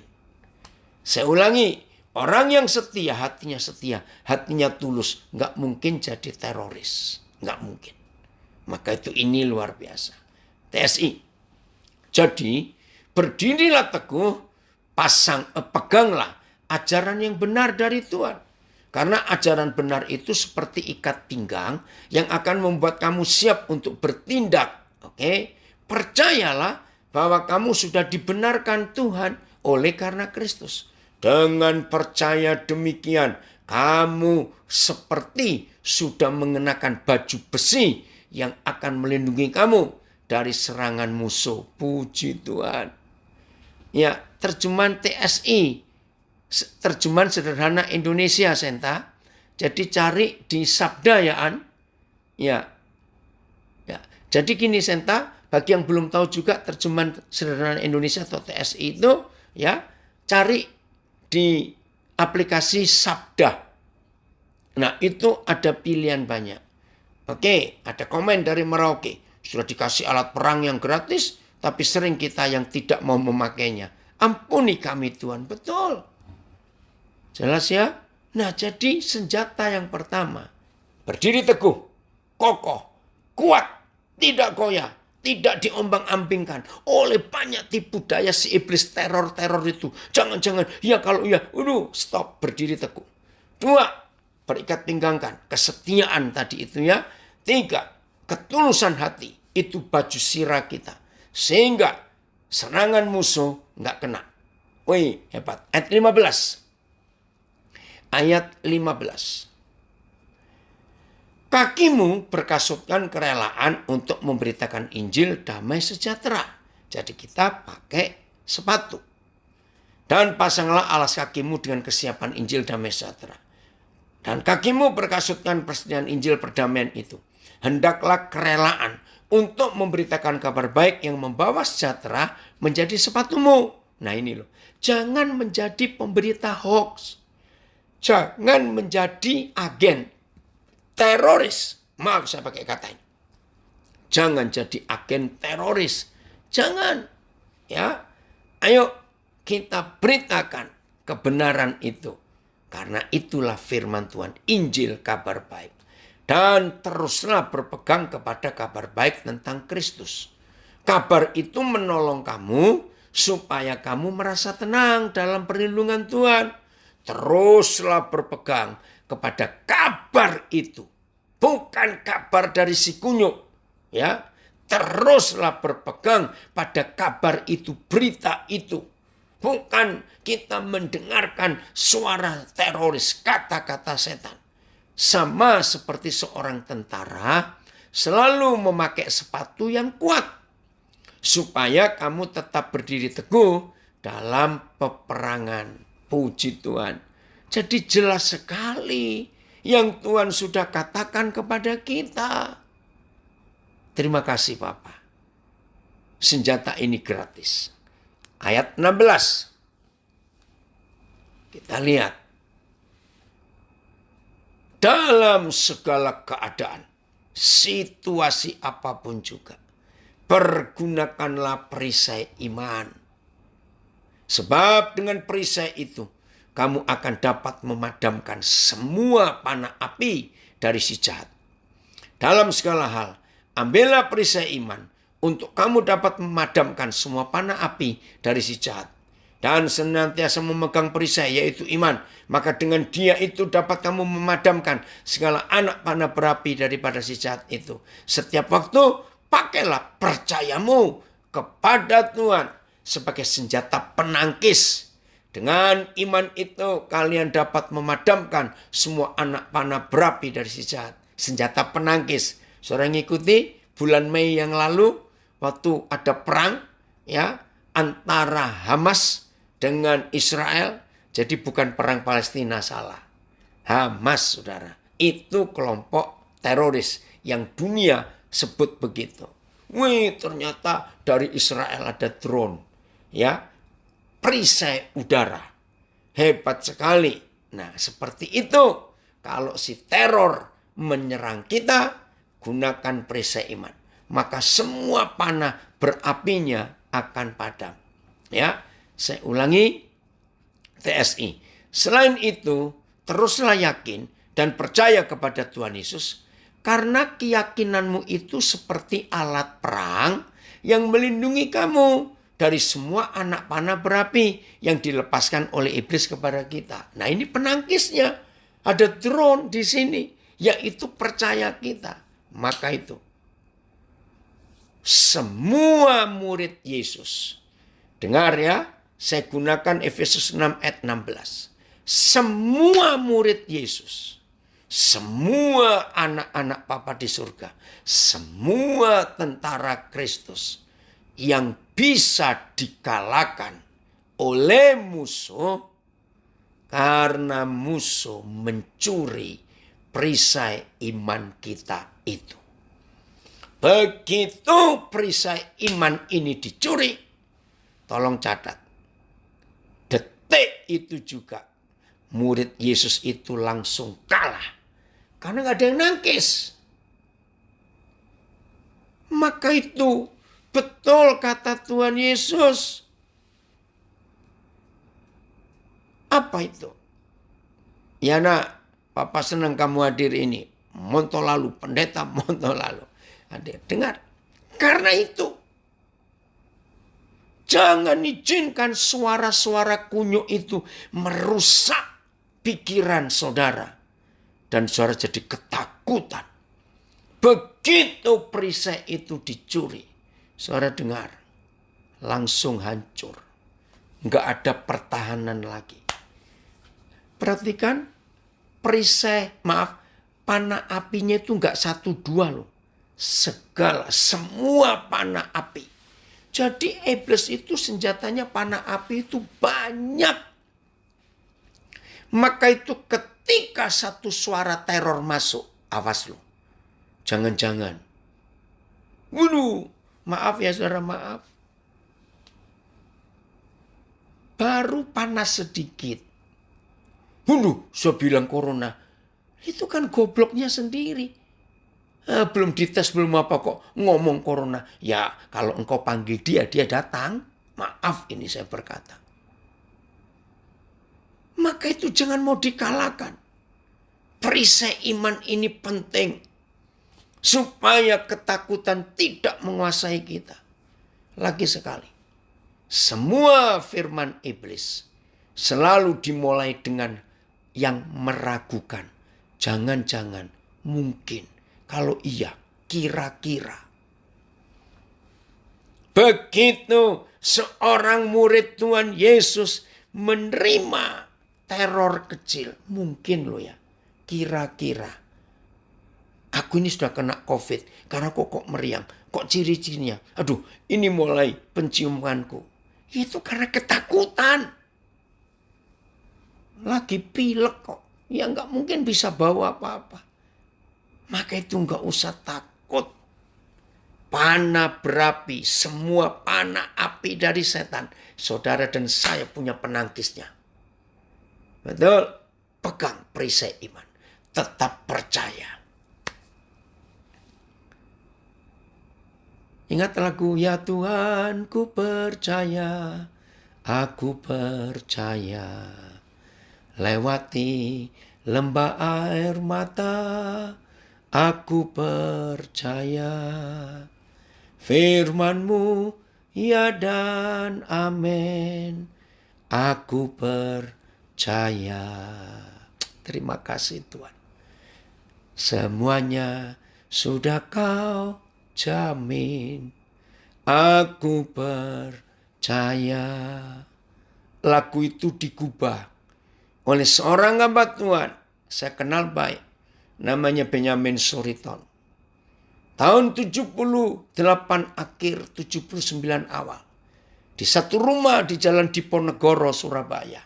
Saya ulangi, orang yang setia, hatinya tulus, nggak mungkin jadi teroris. Nggak mungkin. Maka itu ini luar biasa. TSI. Jadi, berdirilah teguh, peganglah ajaran yang benar dari Tuhan. Karena ajaran benar itu seperti ikat pinggang yang akan membuat kamu siap untuk bertindak. Oke? Percayalah bahwa kamu sudah dibenarkan Tuhan oleh karena Kristus. Dengan percaya demikian, kamu seperti sudah mengenakan baju besi yang akan melindungi kamu dari serangan musuh. Puji Tuhan. Ya, terjemahan TSI, terjemahan sederhana Indonesia, Senta. Jadi cari di Sabda ya, An. Ya. Jadi gini, Senta, bagi yang belum tahu juga terjemahan sederhana Indonesia atau TSI itu, ya, cari di aplikasi Sabda. Nah, itu ada pilihan banyak. Oke, ada komen dari Merauke. Sudah dikasih alat perang yang gratis, tapi sering kita yang tidak mau memakainya. Ampuni kami Tuhan. Betul. Jelas ya? Nah, jadi senjata yang pertama. Berdiri teguh, kokoh, kuat, tidak goyah, tidak diombang-ambingkan oleh banyak tipu daya si iblis teror-teror itu. Jangan-jangan, ya kalau ya, stop, berdiri teguh. 2, berikat pinggangkan, kesetiaan tadi itu ya. 3, ketulusan hati, itu baju sirah kita. Sehingga serangan musuh nggak kena. Wih, hebat. Ayat 15. Ayat 15. Kakimu berkasutkan kerelaan untuk memberitakan Injil damai sejahtera. Jadi kita pakai sepatu. Dan pasanglah alas kakimu dengan kesiapan Injil damai sejahtera. Dan kakimu berkasutkan persediaan Injil perdamaian itu. Hendaklah kerelaan untuk memberitakan kabar baik yang membawa sejahtera menjadi sepatumu. Nah ini loh. Jangan menjadi pemberita hoax. Jangan menjadi agen teroris. Maaf saya pakai kata ini. Jangan jadi agen teroris. Jangan. Ya. Ayo kita beritakan kebenaran itu. Karena itulah firman Tuhan. Injil kabar baik. Dan teruslah berpegang kepada kabar baik tentang Kristus. Kabar itu menolong kamu supaya kamu merasa tenang dalam perlindungan Tuhan. Teruslah berpegang kepada kabar itu. Bukan kabar dari si kunyuk. Ya, teruslah berpegang pada kabar itu, berita itu. Bukan kita mendengarkan suara teroris, kata-kata setan. Sama seperti seorang tentara selalu memakai sepatu yang kuat. Supaya kamu tetap berdiri teguh dalam peperangan. Puji Tuhan. Jadi jelas sekali yang Tuhan sudah katakan kepada kita. Terima kasih Bapak. Senjata ini gratis. Ayat 16. Kita lihat. Dalam segala keadaan, situasi apapun juga, pergunakanlah perisai iman. Sebab dengan perisai itu, kamu akan dapat memadamkan semua panah api dari si jahat. Dalam segala hal, ambillah perisai iman untuk kamu dapat memadamkan semua panah api dari si jahat. Dan senantiasa memegang perisai yaitu iman. Maka dengan dia itu dapat kamu memadamkan segala anak panah berapi daripada si jahat itu. Setiap waktu pakailah percayamu kepada Tuhan sebagai senjata penangkis. Dengan iman itu kalian dapat memadamkan semua anak panah berapi dari si jahat. Senjata penangkis. Saudara ngikuti bulan Mei yang lalu waktu ada perang ya antara Hamas dengan Israel. Jadi bukan perang Palestina, salah. Hamas, saudara. Itu kelompok teroris yang dunia sebut begitu. Wih, ternyata dari Israel ada drone. Ya, perisai udara. Hebat sekali. Nah, seperti itu. Kalau si teror menyerang kita, gunakan perisai iman. maka semua panah berapinya akan padam. Ya, saya ulangi, TSI. Selain itu, teruslah yakin dan percaya kepada Tuhan Yesus, karena keyakinanmu itu seperti alat perang yang melindungi kamu dari semua anak panah berapi yang dilepaskan oleh iblis kepada kita. Nah, ini penangkisnya. Ada drone di sini, yaitu percaya kita. Maka itu, semua murid Yesus. Dengar ya, saya gunakan Efesus 6 ayat 16. Semua murid Yesus, semua anak-anak Bapa di surga, semua tentara Kristus yang bisa dikalahkan oleh musuh karena musuh mencuri perisai iman kita itu. Begitu perisai iman ini dicuri, tolong catat, detik itu juga murid Yesus itu langsung kalah. Karena gak ada yang nangkis. Maka itu betul kata Tuhan Yesus. Apa itu? Ya nak, Papa senang kamu hadir ini. Monto lalu, pendeta monto lalu. Hadir, dengar. Karena itu, jangan izinkan suara-suara kunyuk itu merusak pikiran saudara. Dan saudara jadi ketakutan. Begitu perisai itu dicuri, saudara dengar, langsung hancur. Nggak ada pertahanan lagi. Perhatikan, panah apinya itu nggak 1, 2 loh. Semua panah api. Jadi iblis itu senjatanya panah api itu banyak. Maka itu ketika satu suara teror masuk, awas loh. Jangan-jangan. Waduh, maaf ya saudara, maaf. Baru panas sedikit. Waduh, saya bilang corona. Itu kan gobloknya sendiri. Belum dites, belum apa kok ngomong corona. Ya kalau engkau panggil dia datang. Maaf ini saya berkata. Maka itu jangan mau dikalahkan. Perisai iman ini penting. Supaya ketakutan tidak menguasai kita. Lagi sekali. Semua firman iblis selalu dimulai dengan yang meragukan. Jangan-jangan, mungkin, kalau iya, kira-kira. Begitu seorang murid Tuhan Yesus menerima teror kecil. Mungkin loh ya, kira-kira. Aku ini sudah kena COVID. Karena kok meriang. Kok ciri-cirinya. Aduh, ini mulai penciumanku. Itu karena ketakutan. Lagi pilek kok. Ya nggak mungkin bisa bawa apa-apa. Maka itu nggak usah takut. Panah berapi. Semua panah api dari setan. Saudara dan saya punya penangkisnya. Betul? Pegang perisai iman. Tetap percaya. Ingat lagu, ya Tuhan ku percaya, aku percaya. Lewati lembah air mata, aku percaya. Firman-Mu ya dan amin, aku percaya. Terima kasih Tuhan. Semuanya sudah Kau jamin, aku percaya. Lagu itu digubah oleh seorang hamba Tuhan. Saya kenal baik. Namanya Benyamin Suriton. Tahun 78 akhir, 79 awal. Di satu rumah di Jalan Diponegoro, Surabaya.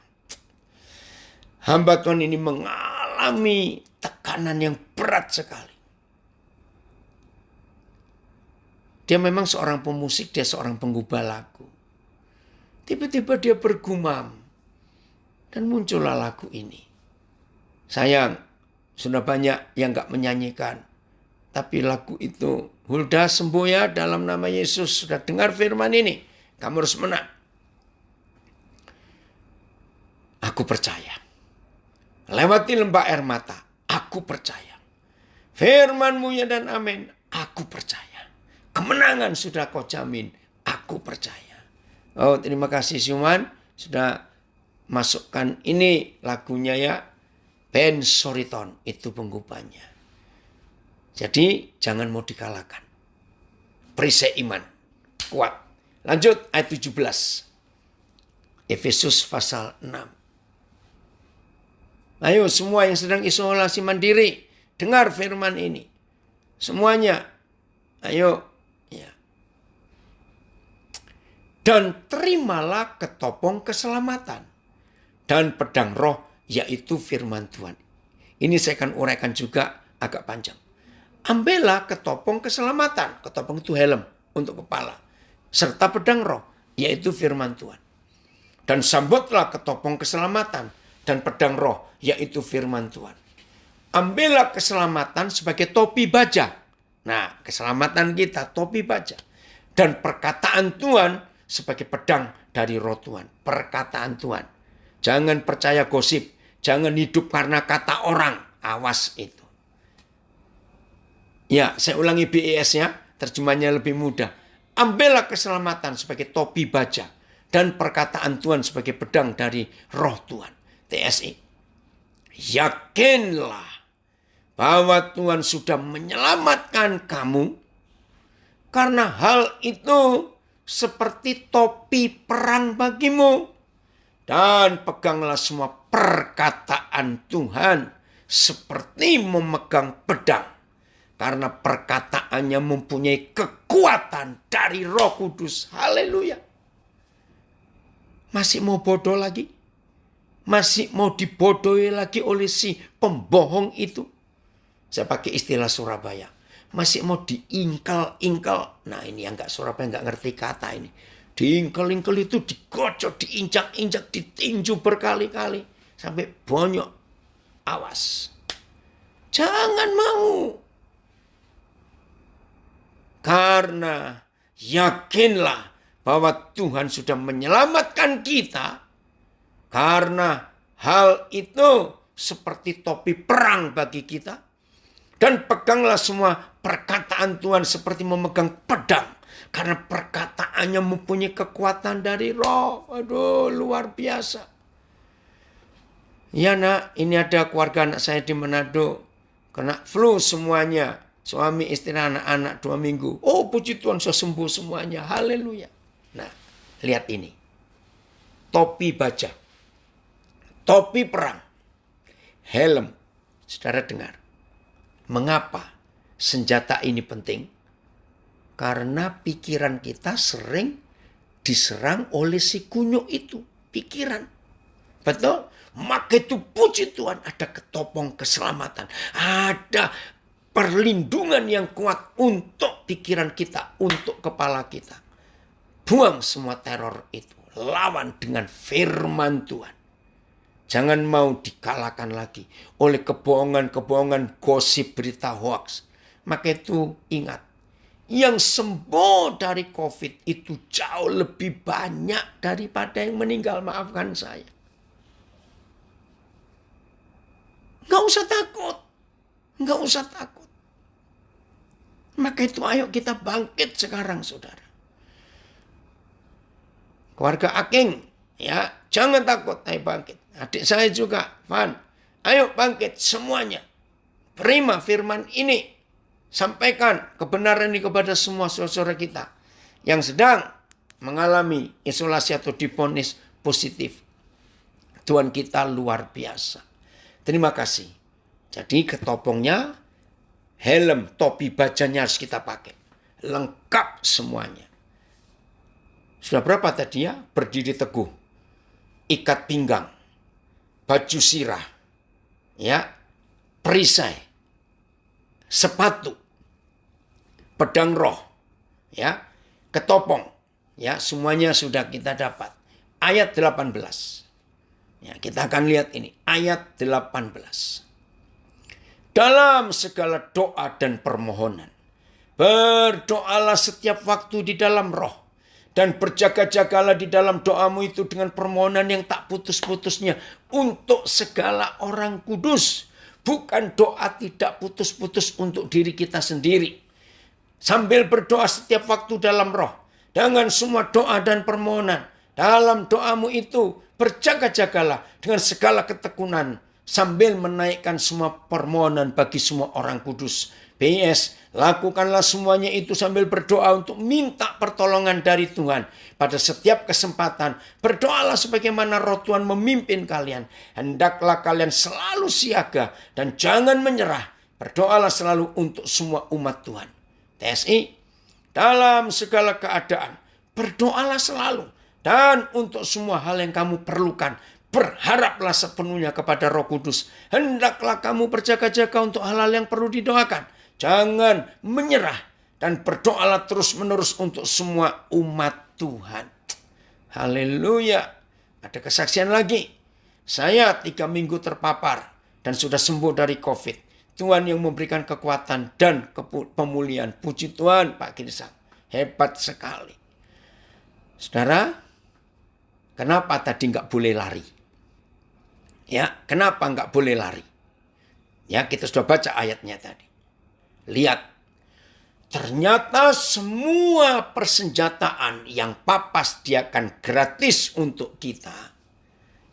Hamba Tuhan ini mengalami tekanan yang berat sekali. Dia memang seorang pemusik, dia seorang penggubah lagu. Tiba-tiba dia bergumam. Dan muncullah lagu ini. Sayang, sudah banyak yang gak menyanyikan. Tapi lagu itu, Hulda sembuh ya dalam nama Yesus. Sudah dengar firman ini, kamu harus menang. Aku percaya. Lewati lembah air mata, aku percaya. Firman-Mu ya dan amin, aku percaya. Kemenangan sudah Kau jamin, aku percaya. Oh, terima kasih Siuman sudah masukkan ini lagunya ya. Ben Soriton itu penggubahnya. Jadi jangan mau dikalahkan. Perisai iman. Kuat. Lanjut ayat 17. Efesus pasal 6. Ayo semua yang sedang isolasi mandiri. Dengar firman ini. Semuanya. Ayo. Ya. Dan terimalah ketopong keselamatan. Dan pedang roh yaitu firman Tuhan. Ini saya akan uraikan juga agak panjang. Ambillah ketopong keselamatan. Ketopong itu helm untuk kepala. Serta pedang roh, yaitu firman Tuhan. Dan sambutlah ketopong keselamatan dan pedang roh, yaitu firman Tuhan. Ambillah keselamatan sebagai topi baja. Nah, keselamatan kita topi baja. Dan perkataan Tuhan sebagai pedang dari roh Tuhan. Perkataan Tuhan. Jangan percaya gosip. Jangan hidup karena kata orang. Awas itu. Ya, saya ulangi BES-nya, terjemahnya lebih mudah. Ambillah keselamatan sebagai topi baja dan perkataan Tuhan sebagai pedang dari roh Tuhan. TSI. Yakinlah bahwa Tuhan sudah menyelamatkan kamu karena hal itu seperti topi perang bagimu. Dan peganglah semua perkataan Tuhan seperti memegang pedang. Karena perkataannya mempunyai kekuatan dari Roh Kudus. Haleluya. Masih mau bodoh lagi? Masih mau dibodohi lagi oleh si pembohong itu? Saya pakai istilah Surabaya. Masih mau diingkel-ingkel. Nah ini yang gak Surabaya gak ngerti kata ini. Diingkel-ingkel itu digocok, diinjak-injak, ditinju berkali-kali. Sampai bonyok. Awas. Jangan mau. Karena yakinlah bahwa Tuhan sudah menyelamatkan kita. Karena hal itu seperti topi perang bagi kita. Dan peganglah semua perkataan Tuhan seperti memegang pedang. Karena perkataannya mempunyai kekuatan dari roh. Aduh, luar biasa. Ya nak, ini ada keluarga anak saya di Manado. Kena flu semuanya. Suami, istri, anak-anak 2 minggu. Oh puji Tuhan saya sembuh semuanya. Haleluya. Nah lihat ini. Topi baja. Topi perang. Helm. Saudara dengar. Mengapa senjata ini penting? Karena pikiran kita sering diserang oleh si kunyuk itu. Pikiran. Betul? Maka itu puji Tuhan ada ketopong keselamatan. Ada perlindungan yang kuat untuk pikiran kita, untuk kepala kita. Buang semua teror itu. Lawan dengan firman Tuhan. Jangan mau dikalahkan lagi oleh kebohongan-kebohongan, gosip, berita hoax. Maka itu ingat. Yang sembuh dari COVID itu jauh lebih banyak daripada yang meninggal. Maafkan saya. Nggak usah takut. Nggak usah takut. Maka itu ayo kita bangkit sekarang saudara. Keluarga Aking, ya jangan takut, ayo bangkit. Adik saya juga, Van, ayo bangkit semuanya. Terima firman ini. Sampaikan kebenaran ini kepada semua saudara kita yang sedang mengalami isolasi atau divonis positif. Tuhan kita luar biasa. Terima kasih. Jadi ketopongnya, helm, topi bajanya harus kita pakai. Lengkap semuanya. Sudah berapa tadi ya? Berdiri teguh. Ikat pinggang. Baju sirah. Ya. Perisai. Sepatu. Pedang roh. Ya. Ketopong. Ya, semuanya sudah kita dapat. Ayat 18. Ya, kita akan lihat ini. Ayat 18. dalam segala doa dan permohonan. Berdoalah setiap waktu di dalam roh. Dan berjaga-jagalah di dalam doamu itu dengan permohonan yang tak putus-putusnya untuk segala orang kudus. Bukan doa tidak putus-putus untuk diri kita sendiri. Sambil berdoa setiap waktu dalam roh. Dengan semua doa dan permohonan. Dalam doamu itu berjaga-jagalah dengan segala ketekunan. Sambil menaikkan semua permohonan bagi semua orang kudus. PS, lakukanlah semuanya itu sambil berdoa untuk minta pertolongan dari Tuhan. Pada setiap kesempatan, berdoalah sebagaimana roh Tuhan memimpin kalian. Hendaklah kalian selalu siaga dan jangan menyerah. Berdoalah selalu untuk semua umat Tuhan. TSI, dalam segala keadaan, berdoalah selalu. Dan untuk semua hal yang kamu perlukan, berharaplah sepenuhnya kepada Roh Kudus. Hendaklah kamu berjaga-jaga untuk hal-hal yang perlu didoakan. Jangan menyerah dan berdoalah terus-menerus untuk semua umat Tuhan. Haleluya. Ada kesaksian lagi. Saya 3 minggu terpapar dan sudah sembuh dari COVID. Tuhan yang memberikan kekuatan dan pemulihan. Puji Tuhan, Pak Girsang. Hebat sekali. Saudara, kenapa tadi nggak boleh lari? Ya, kenapa nggak boleh lari? Ya, kita sudah baca ayatnya tadi. Lihat, ternyata semua persenjataan yang Papa sediakan gratis untuk kita,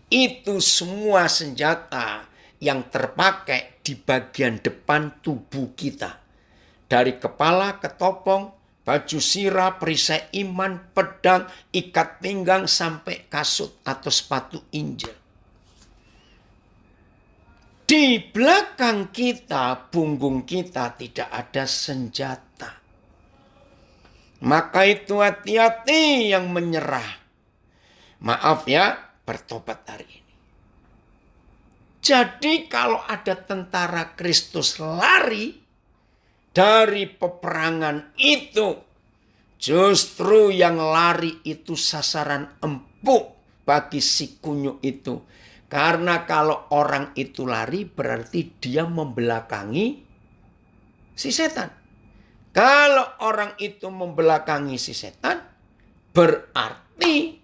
itu semua senjata yang terpakai di bagian depan tubuh kita. Dari kepala ke topong, baju sirah, perisai iman, pedang, ikat pinggang, sampai kasut atau sepatu injil. Di belakang kita, punggung kita tidak ada senjata. Maka itu hati-hati yang menyerah. Maaf ya, bertobat hari ini. Jadi kalau ada tentara Kristus lari dari peperangan itu, justru yang lari itu sasaran empuk bagi si kunyuk itu. Karena kalau orang itu lari berarti dia membelakangi si setan. Kalau orang itu membelakangi si setan, berarti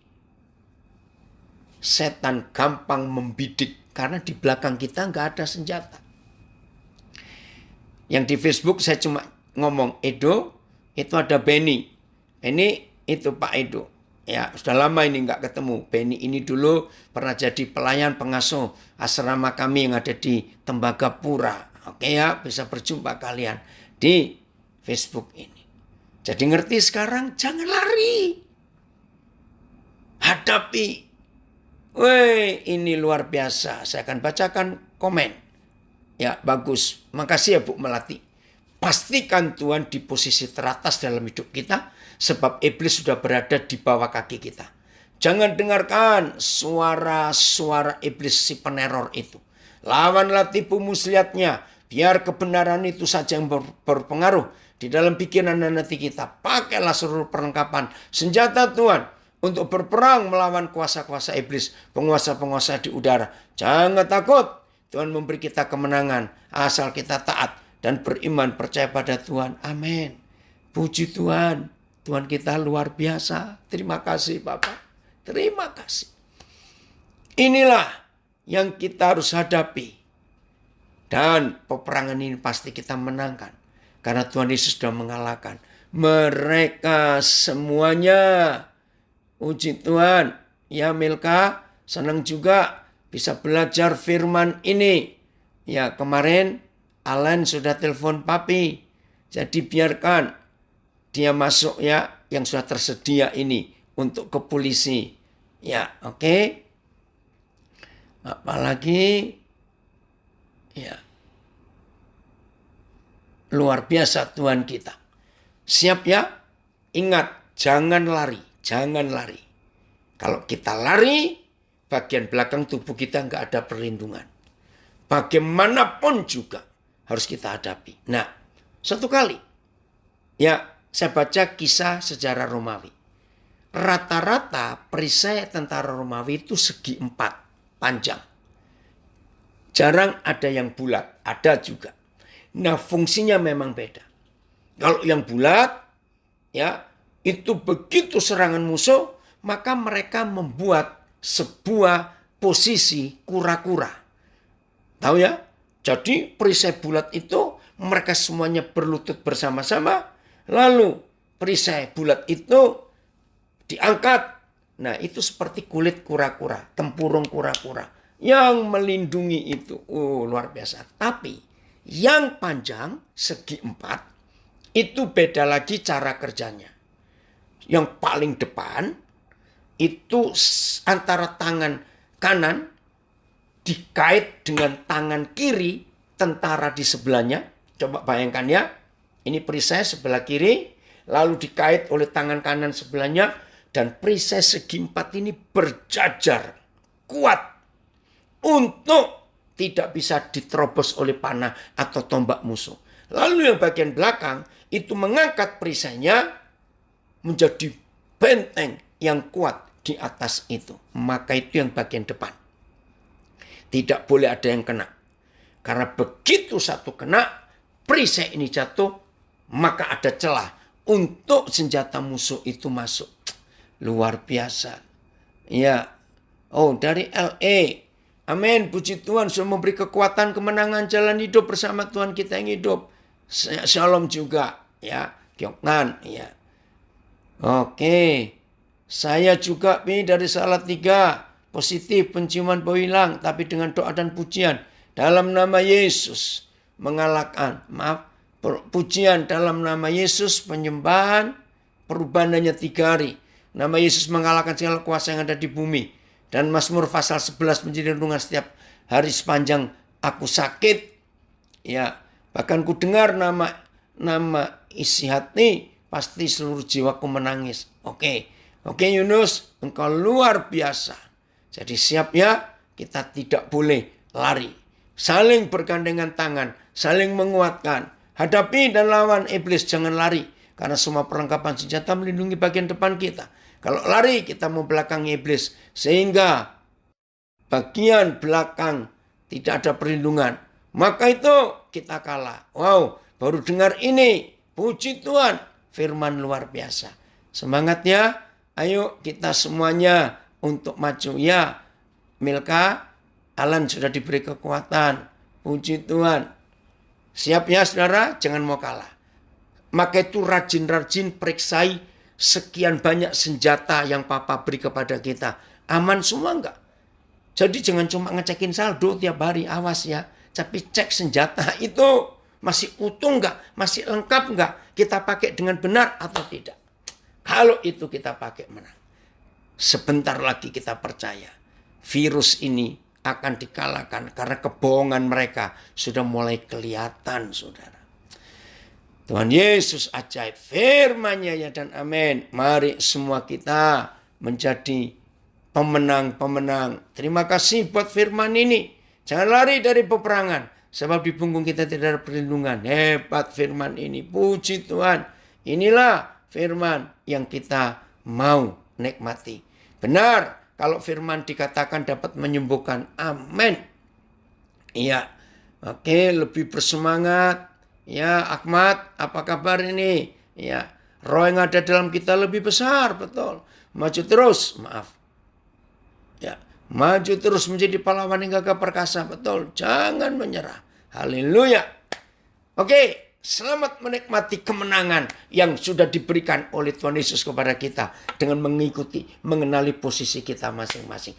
setan gampang membidik. Karena di belakang kita nggak ada senjata. Yang di Facebook saya cuma ngomong, Edo, itu ada Benny. Benny itu Pak Edo. Ya, sudah lama ini nggak ketemu. Benny ini dulu pernah jadi pelayan pengasuh asrama kami yang ada di Tembagapura. Oke ya, bisa berjumpa kalian di Facebook ini. Jadi ngerti sekarang, jangan lari. Hadapi. Weh, ini luar biasa. Saya akan bacakan komen. Ya, bagus. Makasih ya Bu Melati. Pastikan Tuhan di posisi teratas dalam hidup kita. Sebab iblis sudah berada di bawah kaki kita. Jangan dengarkan suara-suara iblis si peneror itu. Lawanlah tipu muslihatnya. Biar kebenaran itu saja yang berpengaruh di dalam pikiran dan hati kita. Pakailah seluruh perlengkapan senjata Tuhan untuk berperang melawan kuasa-kuasa iblis, penguasa-penguasa di udara. Jangan takut. Tuhan memberi kita kemenangan asal kita taat dan beriman percaya pada Tuhan. Amin. Puji Tuhan. Tuhan kita luar biasa. Terima kasih Bapak. Terima kasih. Inilah yang kita harus hadapi. Dan peperangan ini pasti kita menangkan. Karena Tuhan Yesus sudah mengalahkan mereka semuanya. Puji Tuhan. Ya Milka, senang juga bisa belajar firman ini. Ya kemarin Alan sudah telepon papi. Jadi biarkan dia masuk ya yang sudah tersedia ini untuk ke polisi. Ya, oke. Apalagi ya luar biasa Tuhan kita. Siap ya? Ingat, jangan lari, jangan lari. Kalau kita lari, bagian belakang tubuh kita nggak ada perlindungan. Bagaimanapun juga harus kita hadapi. Nah, satu kali ya saya baca kisah sejarah Romawi. Rata-rata perisai tentara Romawi itu segi 4 panjang. Jarang ada yang bulat, ada juga. Nah, fungsinya memang beda. Kalau yang bulat, ya, itu begitu serangan musuh, maka mereka membuat sebuah posisi kura-kura. Tahu ya? Jadi perisai bulat itu mereka semuanya berlutut bersama-sama. Lalu perisai bulat itu diangkat. Nah, itu seperti kulit kura-kura, tempurung kura-kura yang melindungi itu. Luar biasa. Tapi yang panjang segi 4 itu beda lagi cara kerjanya. Yang paling depan itu antara tangan kanan dikait dengan tangan kiri tentara di sebelahnya. Coba bayangkan ya. Ini perisai sebelah kiri, lalu dikait oleh tangan kanan sebelahnya, dan perisai segi 4 ini berjajar kuat untuk tidak bisa diterobos oleh panah atau tombak musuh. Lalu yang bagian belakang itu mengangkat perisainya menjadi benteng yang kuat di atas itu. Maka itu yang bagian depan. Tidak boleh ada yang kena. Karena begitu satu kena, perisai ini jatuh, maka ada celah untuk senjata musuh itu masuk. Luar biasa. Ya. Oh, dari LA. Amin, puji Tuhan sudah memberi kekuatan kemenangan jalan hidup bersama Tuhan kita yang hidup. Shalom juga, ya. Kyoknan, ya. Oke. Saya juga dari Salatiga, positif penciuman bau hilang, tapi dengan doa dan pujian dalam nama Yesus mengalahkan. Pujian dalam nama Yesus, penyembahan, perubahan hanya 3 hari. Nama Yesus mengalahkan segala kuasa yang ada di bumi. Dan Mazmur pasal 11 menjadi renungan setiap hari sepanjang aku sakit. Ya, bahkan ku dengar nama isi hati, pasti seluruh jiwaku menangis. Oke Yunus, engkau luar biasa. Jadi siap ya, kita tidak boleh lari. Saling bergandengan tangan, saling menguatkan. Hadapi dan lawan iblis, jangan lari. Karena semua perlengkapan senjata melindungi bagian depan kita. Kalau lari, kita membelakangi iblis. Sehingga bagian belakang tidak ada perlindungan. Maka itu kita kalah. Wow, baru dengar ini. Puji Tuhan. Firman luar biasa. Semangat ya. Ayo kita semuanya untuk maju. Ya, Milka, Alan sudah diberi kekuatan. Puji Tuhan. Siap ya saudara? Jangan mau kalah. Maka itu rajin-rajin periksai sekian banyak senjata yang Papa beri kepada kita. Aman semua enggak? Jadi jangan cuma ngecekin saldo tiap hari. Awas ya. Tapi cek senjata itu masih utuh enggak? Masih lengkap enggak? Kita pakai dengan benar atau tidak? Kalau itu kita pakai menang. Sebentar lagi kita percaya. Virus ini akan dikalahkan karena kebohongan mereka sudah mulai kelihatan, saudara. Tuhan Yesus ajaib firman-Nya ya dan amin. Mari semua kita menjadi pemenang-pemenang. Terima kasih buat firman ini. Jangan lari dari peperangan. Sebab di punggung kita tidak ada perlindungan. Hebat firman ini. Puji Tuhan. Inilah firman yang kita mau nikmati. Benar. Kalau firman dikatakan dapat menyembuhkan. Amin. Iya. Oke, lebih bersemangat. Ya, Ahmad, apa kabar ini? Ya, roh yang ada dalam kita lebih besar, betul. Maju terus, maaf. Ya, maju terus menjadi pahlawan yang gagah perkasa, betul. Jangan menyerah. Haleluya. Oke, selamat menikmati kemenangan yang sudah diberikan oleh Tuhan Yesus kepada kita dengan mengikuti, mengenali posisi kita masing-masing.